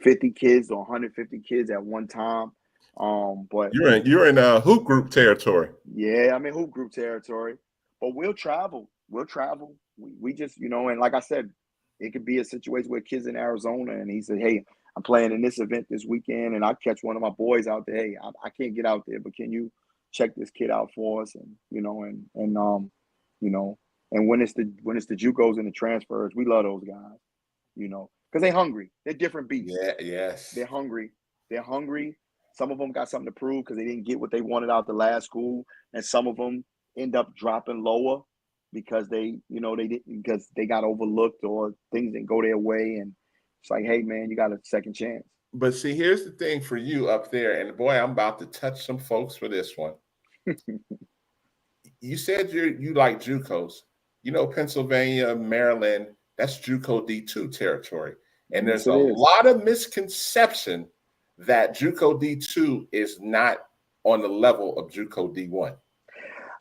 50 kids or 150 kids at one time. But you're in hoop group territory. Yeah, I'm in hoop group territory. But we'll travel. We just, and like I said, it could be a situation where kids in Arizona and he said, hey, I'm playing in this event this weekend and I catch one of my boys out there. Hey, I can't get out there, but can you check this kid out for us? And and when it's the JUCOs and the transfers, we love those guys, because they're hungry. They're different beasts. Yeah, yes. They're hungry. Some of them got something to prove because they didn't get what they wanted out the last school, and some of them end up dropping lower because they didn't, because they got overlooked or things didn't go their way. And it's like, hey man, you got a second chance. But see, here's the thing for you up there, and boy, I'm about to touch some folks for this one. You said you like JUCOs. Pennsylvania, Maryland, that's JUCO D2 territory. And there's a lot of misconception that JUCO D2 is not on the level of JUCO D1.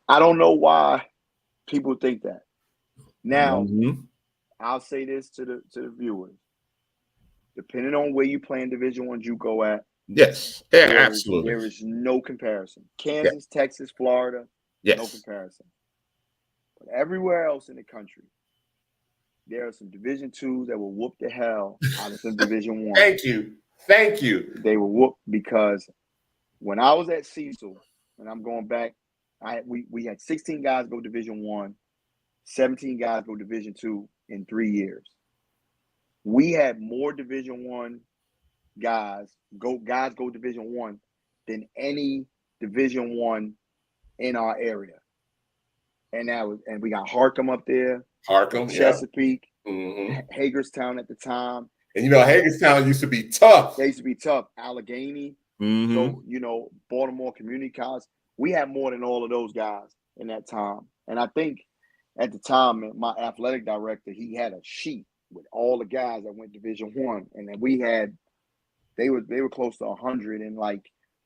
I don't know why people think that. Now, I'll say this to the viewers. Depending on where you play in Division I JUCO at, yes, absolutely. There is no comparison. Kansas, Texas, Florida, no comparison. But everywhere else in the country, there are some Division IIs that will whoop the hell out of some Division I. Thank you. They were whooped because when I was at Cecil, and I'm going back, we had 16 guys go Division I, 17 guys go Division II in 3 years. We had more Division I guys go Division I than any Division I in our area. And we got Harcum up there, Chesapeake, Hagerstown at the time. And Hagerstown used to be tough. They used to be tough. Allegheny. So, Baltimore Community College. We had more than all of those guys in that time. And I think at the time, my athletic director, he had a sheet with all the guys that went Division I. And then they were close to 100 and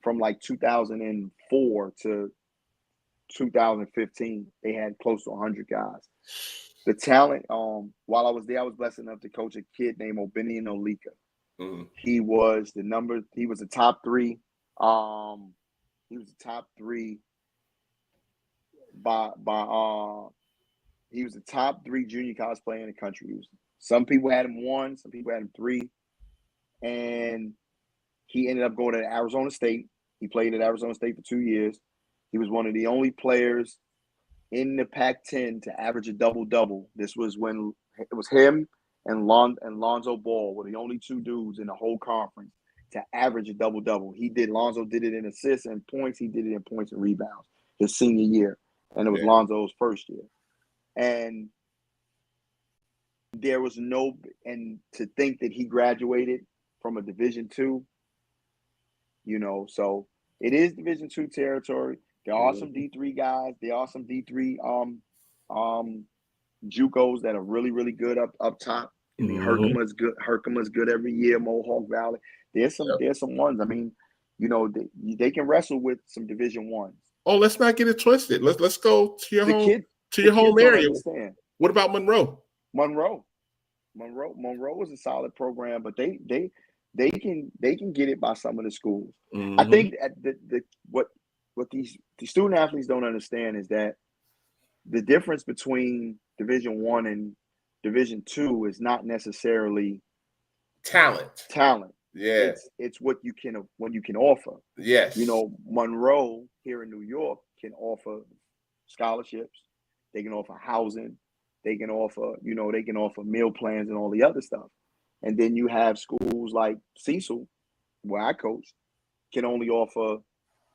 from 2004 to 2015, they had close to 100 guys. The talent, while I was there, I was blessed enough to coach a kid named Obinian Olika. He was the top 3. He was the top 3 by He was the top 3 junior college player in the country. Some people had him 1, some people had him 3, and he ended up going to Arizona State. He played at Arizona State for 2 years. He was one of the only players in the Pac-10 to average a double-double. This was when it was him and Lonzo Ball were the only 2 dudes in the whole conference to average a double-double. Lonzo did it in assists and points. He did it in points and rebounds his senior year, and it was Lonzo's first year. And there was and to think that he graduated from a Division II, so it is Division II territory. There are some D3 guys. There are some D3 JUCOs that are really, really good up top. I mean, Herkimer's good. Herkimer's good every year. Mohawk Valley. There's some ones. I mean, they can wrestle with some Division Ones. Oh, let's not get it twisted. Let's go to your home area. What about Monroe? Monroe is a solid program, but they can get it by some of the schools. I think what these student athletes don't understand is that the difference between Division I and Division II is not necessarily talent. Yeah, it's what you can offer. Yes, Monroe here in New York can offer scholarships. They can offer housing. They can offer meal plans and all the other stuff. And then you have schools like Cecil, where I coach, can only offer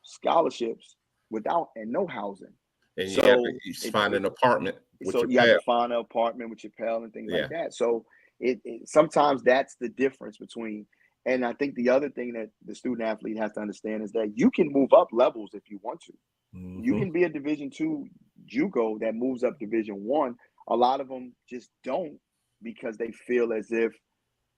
scholarships without and no housing. And you have to find an apartment. You have to find an apartment with your pal and things like that. So it sometimes that's the difference between. And I think the other thing that the student athlete has to understand is that you can move up levels if you want to. You can be a Division II JUCO that moves up Division I. A lot of them just don't, because they feel as if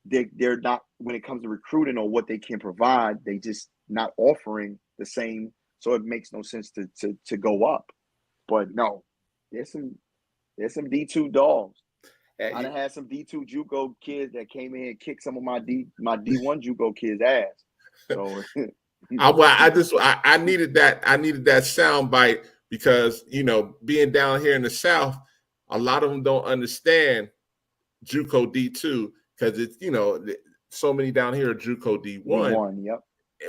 they're not, when it comes to recruiting or what they can provide, they just not offering the same. So it makes no sense to go up. But no, there's some D2 dogs. I done had some D2 JUCO kids that came in and kicked some of my D1 JUCO kids' ass. So I needed that sound bite, because being down here in the South, a lot of them don't understand JUCO D2, because it's so many down here are JUCO D1. Yep.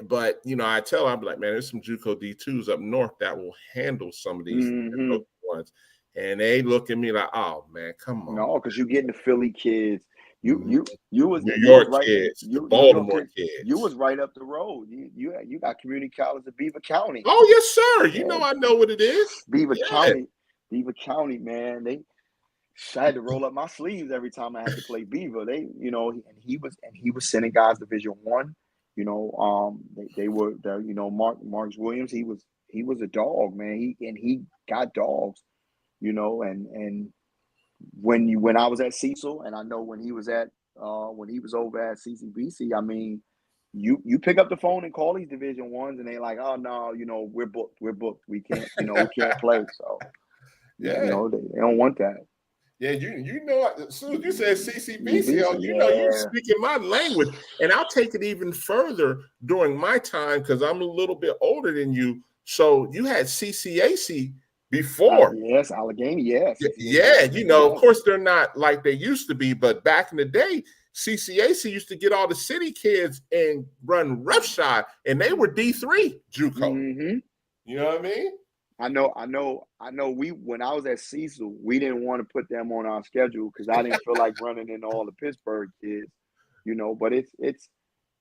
But I tell them, I'm like, man, there's some JUCO D2s up north that will handle some of these ones. And they look at me like, oh man, come on. No, because you're getting the Philly kids. You was New York kids, the Baltimore kids. You was right up the road. You got community college in Beaver County. Oh yes, sir. I know what it is. Beaver County, man. I had to roll up my sleeves every time I had to play Beaver. And he was sending guys Division I. They were there. Marcus Williams. He was a dog, man. He got dogs. And when I was at Cecil, and I know when he was over at CCBC, I mean, you pick up the phone and call these Division Ones, and they're like, oh no, we're booked, we can't, we can't play. So they don't want that. Yeah, as soon as you said CCBC, you're speaking my language. And I'll take it even further during my time, because I'm a little bit older than you. So you had CCAC before. Yes, Allegheny, yes. Yeah, of course they're not like they used to be, but back in the day, CCAC used to get all the city kids and run roughshod, and they were D3 JUCO. You know what I mean? I know. When I was at Cecil, we didn't want to put them on our schedule because I didn't feel like running into all the Pittsburgh kids, But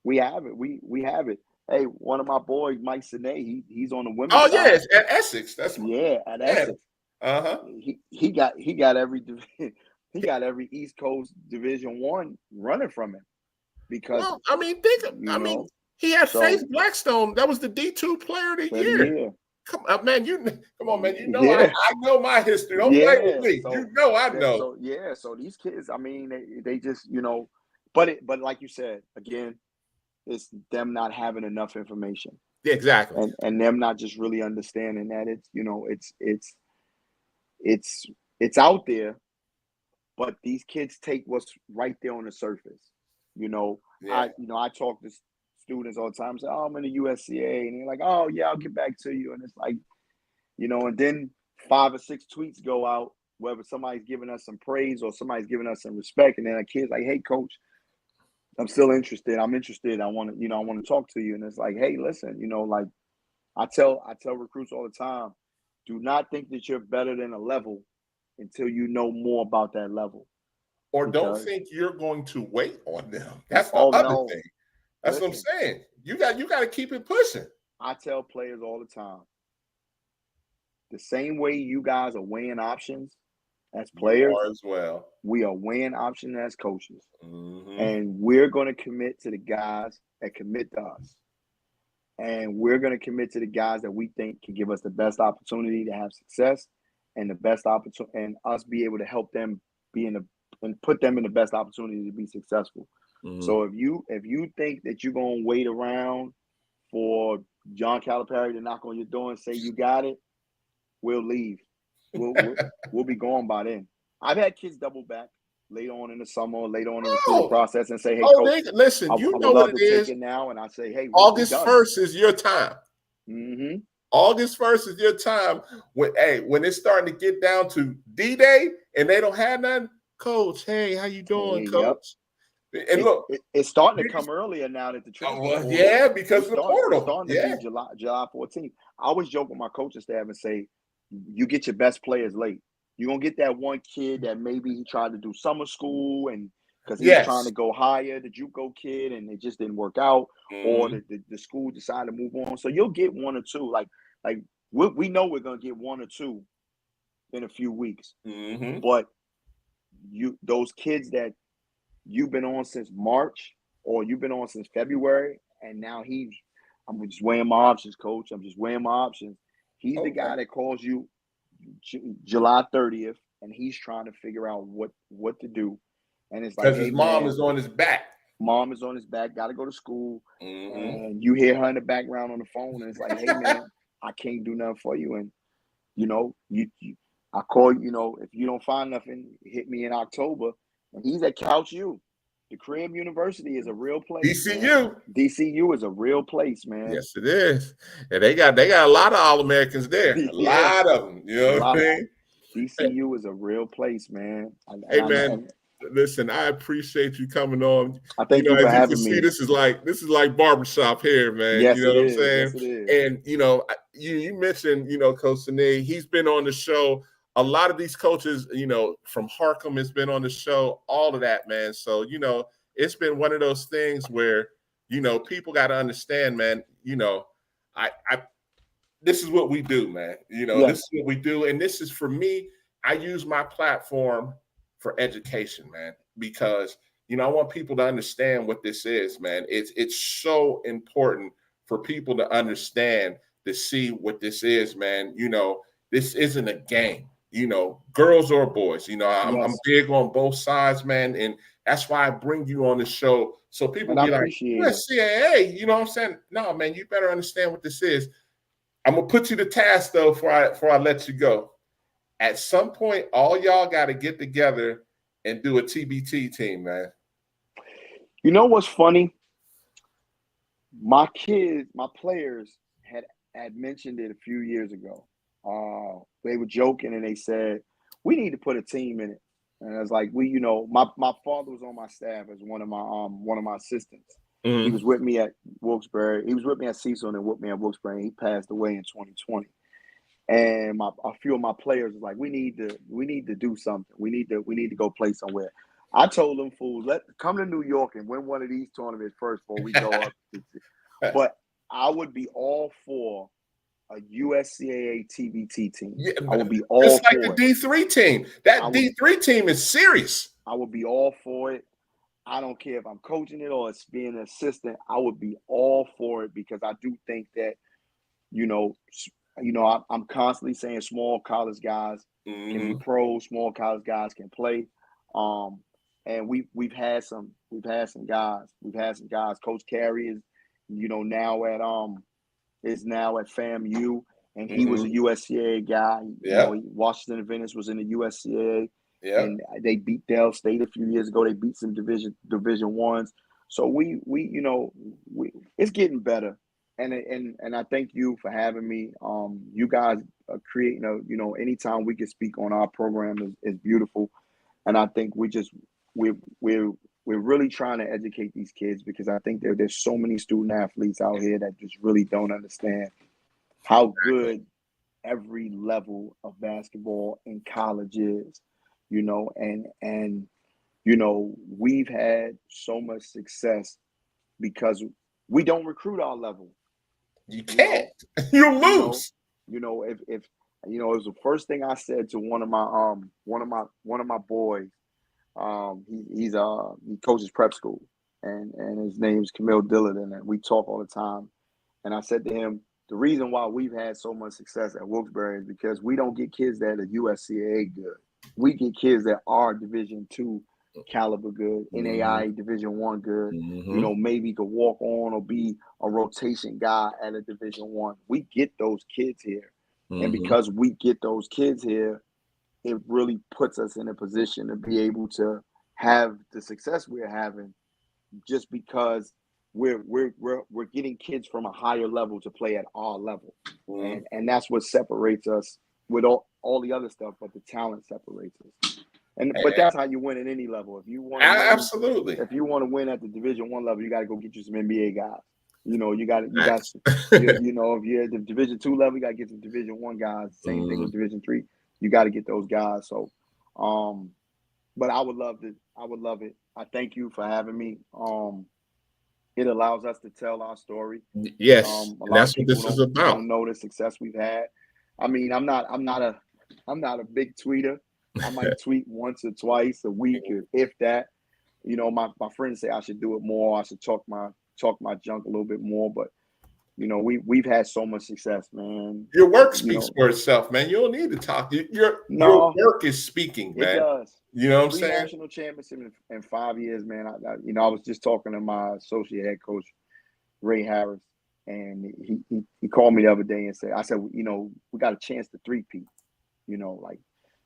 we have it. We have it. Hey, one of my boys, Mike Sine, he's on the women's side. Yes, at Essex. At Essex. He got every East Coast Division I running from him, because he had Faith Blackstone. That was the D2 player of the year. Come on, man! I know my history. Don't play with me. I know. So these kids, they just, but like you said, again, it's them not having enough information. Yeah, exactly. And them not just really understanding that it's out there, but these kids take what's right there on the surface. I talk to students all the time, say, oh, I'm in the USCA, and they're like, oh yeah, I'll get back to you. And it's like, and then 5 or 6 tweets go out whether somebody's giving us some praise or somebody's giving us some respect, and then a kid's like, "Hey, coach, I'm still interested. I'm interested. I want to talk to you." And it's like, "Hey, listen, like I tell recruits all the time, do not think that you're better than a level until you know more about that level. Or don't Because think you're going to wait on them. That's the oh other no, thing. That's what I'm listen, saying. You got to keep it pushing. I tell players all the time, the same way you guys are weighing options as You players, are as well. we are weighing options as coaches. Mm-hmm. And we're going to commit to the guys that commit to us. And we're going to commit to the guys that we think can give us the best opportunity to have success and the best opportunity, and us be able to help them be in the and put them in the best opportunity to be successful. Mm-hmm. So if you think that you're going to wait around for John Calipari to knock on your door and say you got it, we'll leave. We'll be gone by then. I've had kids double back later on in the summer, later on in the recruiting process, and say, "Hey, coach, listen, I you would know love what to it take is. it now." And I say, "Hey, August 1st is your time. Mm-hmm. August 1st is your time. When it's starting to get down to D-Day and they don't have nothing, coach, hey, how you doing, coach? Yep. And look, it's starting to come earlier now that the transfer portal. Yeah, because of the portal. It's starting to be July 14th. I always joke with my coaching staff and say, you get your best players late. You're going to get that one kid that maybe he tried to do summer school and because he's trying to go higher, the JUCO kid, and it just didn't work out, or the school decided to move on. So you'll get one or two. Like we know we're going to get one or two in a few weeks. Mm-hmm. But those kids that you've been on since March or you've been on since February, and now I'm just weighing my options, coach. I'm just weighing my options. He's the guy that calls you July 30th, and he's trying to figure out what to do. And it's like, because his mom is on his back. Mom is on his back, got to go to school. And you hear her in the background on the phone, and it's like, "Hey, man, I can't do nothing for you." And, I call, if you don't find nothing, hit me in October. And he's at Couch U. The Crib University is a real place. DCU. Man. DCU is a real place, man. Yes, it is. And they got a lot of All-Americans there. A lot of them. You know what I mean? DCU is a real place, man. Hey, man, listen, I appreciate you coming on. I thank you for having me. This is like barbershop here, man. Yes, you know what I'm saying? Yes, it is. And you mentioned, Coach Sine, he's been on the show. A lot of these coaches, from Harcum has been on the show, all of that, man. So, it's been one of those things where, people got to understand, man, this is what we do, man. This is what we do. And this is, for me, I use my platform for education, man, because, I want people to understand what this is, man. It's so important for people to understand, to see what this is, man. This isn't a game. Girls or boys, I'm big on both sides, man. And that's why I bring you on the show. So people be like, CAA, you know what I'm saying? No, man, you better understand what this is. I'm going to put you to task, though, before I let you go. At some point, all y'all got to get together and do a TBT team, man. You know what's funny? My players had mentioned it a few years ago. They were joking and they said, "We need to put a team in it." And I was like, my father was on my staff as one of my assistants. Mm-hmm. He was with me at Wilkes-Barre. He was with me at Cecil and with me at Wilkes-Barre. And he passed away in 2020. And a few of my players was like, we need to do something. We need to go play somewhere. I told them fools, come to New York and win one of these tournaments first before we go up. But I would be all for a USCAA TBT team. Yeah, I would be all it's for like the D3 team. D3 team is serious. I would be all for it. I don't care if I'm coaching it or it's being an assistant. I would be all for it because I do think that, I'm constantly saying small college guys can be pros, small college guys can play. And we've had some guys. We've had some guys. Coach Carey is, now at FAMU, and he was a USCAA guy. Washington Adventist was in the USCAA. Yeah. And they beat Dell State a few years ago. They beat some Division ones. So we it's getting better. and I thank you for having me. You guys are creating anytime we can speak on our program is beautiful. And I think we're we're really trying to educate these kids, because I think there's so many student athletes out here that just really don't understand how good every level of basketball in college is, and we've had so much success because we don't recruit our level. You can't. You lose. If it was the first thing I said to one of my boys. He coaches prep school, and his name's Camille Dillard, and we talk all the time. And I said to him, the reason why we've had so much success at Wilkes-Barre is because we don't get kids that are USCAA good. We get kids that are Division II caliber good, NAIA Division I good. Maybe could walk on or be a rotation guy at a Division I. We get those kids here, and because we get those kids here, it really puts us in a position to be able to have the success we're having, just because we're getting kids from a higher level to play at our level, and that's what separates us with all the other stuff. But the talent separates us, but that's how you win at any level. If you want absolutely, if you want to win at the Division I level, you got to go get you some NBA guys. You got if you're at the Division II level, you got to get some Division I guys. Same thing with Division III. You got to get those guys. So, but I would love it. I thank you for having me. It allows us to tell our story. Yes, and that's what this is about. Don't know the success we've had. I mean, I'm not a big tweeter. I might tweet once or twice a week, if that. My friends say I should do it more. I should talk my junk a little bit more, but. We've had so much success, man. Your work speaks for itself, man. You don't need to talk. Your work is speaking, man. It does. You know what I'm 3 saying? National championships in 5 years, man. I was just talking to my associate head coach, Ray Harris, and he called me the other day and I said, we got a chance to three-peat. Like,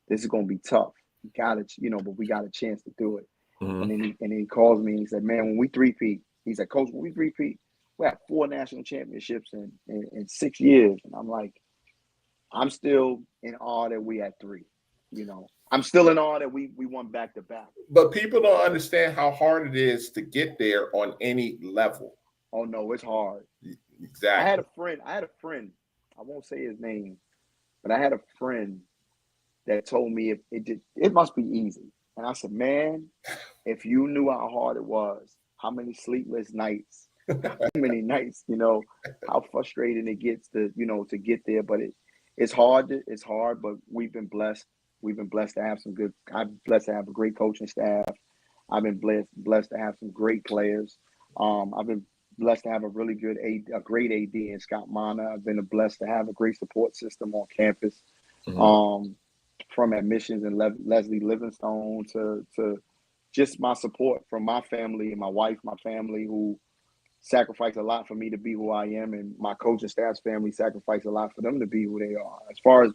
this is going to be tough. We got it, but we got a chance to do it. And then he calls me and he said, man, when we three-peat, he said, Coach, when we three-peat, we have 4 national championships in 6 years. And I'm like, I'm still in awe that we had 3. I'm still in awe that we won back to back. But people don't understand how hard it is to get there on any level. Oh no, it's hard. Exactly. I had a friend. I won't say his name, but I had a friend that told me it must be easy. And I said, man, if you knew how hard it was, how many sleepless nights. How many nights, how frustrating it gets to get there. But it's hard. It's hard, but we've been blessed. We've been blessed to have I'm blessed to have a great coaching staff. I've been blessed to have some great players. I've been blessed to have a great AD in Scott Mana. I've been blessed to have a great support system on campus. From admissions and Leslie Livingstone to just my support from my family and my wife, my family, who sacrifice a lot for me to be who I am, and my coaching staff's family sacrifice a lot for them to be who they are. As far as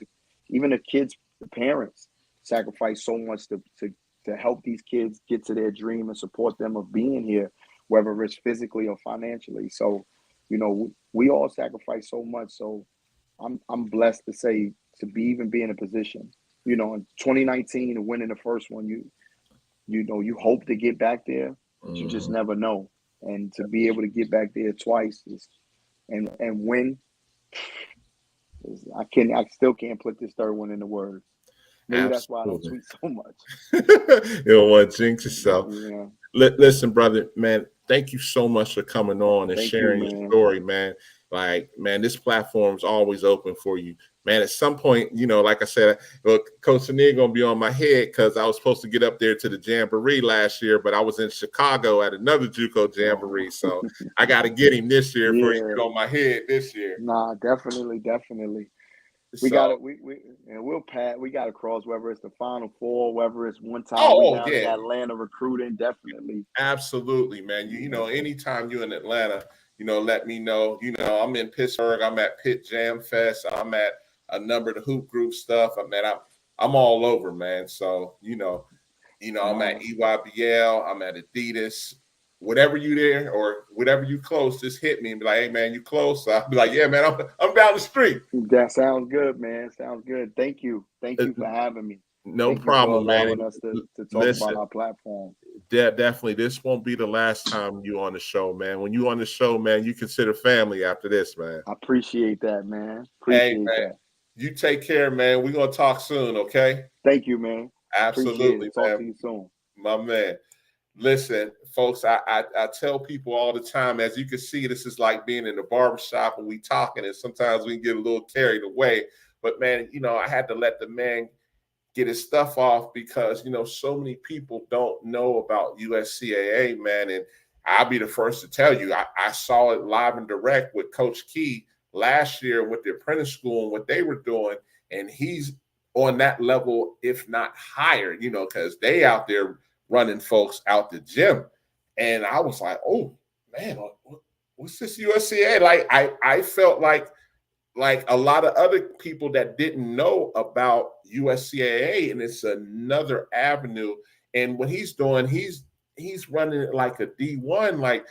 even the kids, the parents sacrifice so much to help these kids get to their dream and support them of being here, whether it's physically or financially. So, we all sacrifice so much. So I'm blessed to say to be in a position, in 2019 and winning the first one, you hope to get back there, but you just never know. And to be able to get back there twice and win, I still can't put this third one into words. Maybe that's why I don't tweet so much. You don't want to jinx yourself. Yeah. Listen, brother, man, thank you so much for coming on and sharing your story, man. Like, man, this platform's always open for you. Man, at some point, like I said, Coach Sanier going to be on my head because I was supposed to get up there to the Jamboree last year, but I was in Chicago at another JUCO Jamboree. So I got to get him this year before he get on my head this year. Nah, definitely. We got it. We'll pass. We got to cross, whether it's the Final Four, whether it's one time in Atlanta recruiting. Definitely, absolutely, man. Anytime you're in Atlanta, let me know. I'm in Pittsburgh. I'm at Pitt Jam Fest. I'm at a number of the hoop group stuff. I'm all over, man. So I'm at EYBL. I'm at Adidas. whatever you there or whatever you close, just hit me and be like, hey man, you close? So I'll be like, yeah, man, I'm down the street. That sounds good, man. Sounds good. Thank you for having me. No Thank you problem, for allowing man. us to talk Listen, about our platform. definitely, this won't be the last time you on the show, man. When you on the show, man, you consider family after this, man. I appreciate that, man. Hey, Appreciate man, that. you take care, man. We're going to talk soon, okay? Thank you, man. Absolutely, Talk man. to you soon. My man. Listen, folks, I tell people all the time, as you can see, this is like being in the barbershop and we talking, and sometimes we can get a little carried away. But, man, you know, I had to let the man get his stuff off because, you know, so many people don't know about USCAA, man. And I'll be the first to tell you, I saw it live and direct with Coach Key last year with the apprentice school and what they were doing. And he's on that level, if not higher, you know, because they out there running folks out the gym. And I was like, oh, man, what's this USCAA? Like, I felt like a lot of other people that didn't know about USCAA, and it's another avenue. And what he's doing, he's running it like a D1. Like,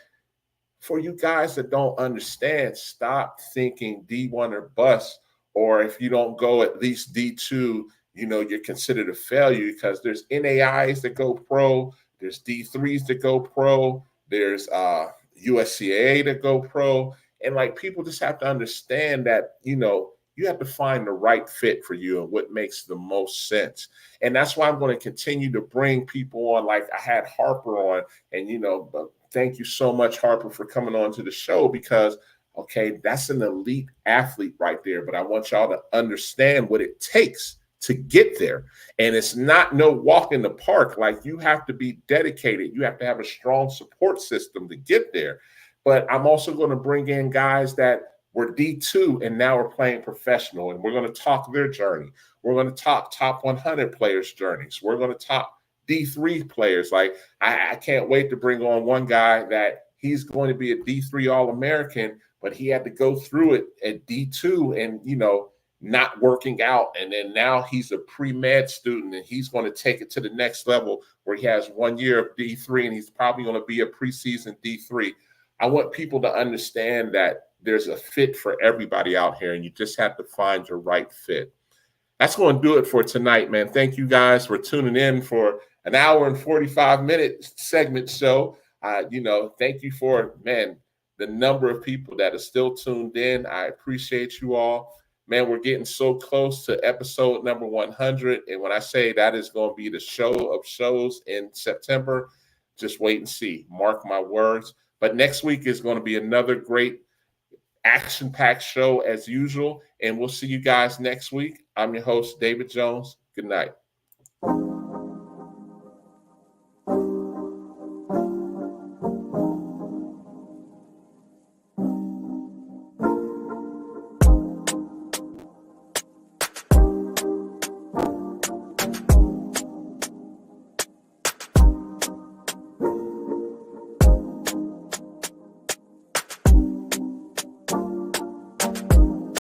for you guys that don't understand, stop thinking D1 or bust, or if you don't go at least D2, you know, you're considered a failure, because there's NAIs that go pro, there's D3s that go pro, there's USCAA that go pro. And like, people just have to understand that, you know, you have to find the right fit for you and what makes the most sense. And that's why I'm going to continue to bring people on. Like, I had Harper on, and, you know, but thank you so much, Harper, for coming on to the show, because, okay, that's an elite athlete right there. But I want y'all to understand what it takes to get there. And it's not no walk in the park. Like, you have to be dedicated. You have to have a strong support system to get there. But I'm also going to bring in guys that were D2 and now are playing professional, and we're going to talk their journey. We're going to talk top 100 players' journeys. We're going to talk D3 players. Like, I can't wait to bring on one guy that he's going to be a D3 All-American, but he had to go through it at D2 and, you know, not working out. And then now he's a pre-med student, and he's going to take it to the next level where he has 1 year of D3, and he's probably going to be a preseason D3. I want people to understand that there's a fit for everybody out here, and you just have to find your right fit. That's going to do it for tonight, man. Thank you guys for tuning in for an hour and 45-minute segment show. You know, thank you for, man, the number of people that are still tuned in. I appreciate you all. Man, we're getting so close to episode number 100. And when I say that is going to be the show of shows in September, just wait and see. Mark my words. But next week is going to be another great action-packed show as usual. And we'll see you guys next week. I'm your host, David Jones. Good night.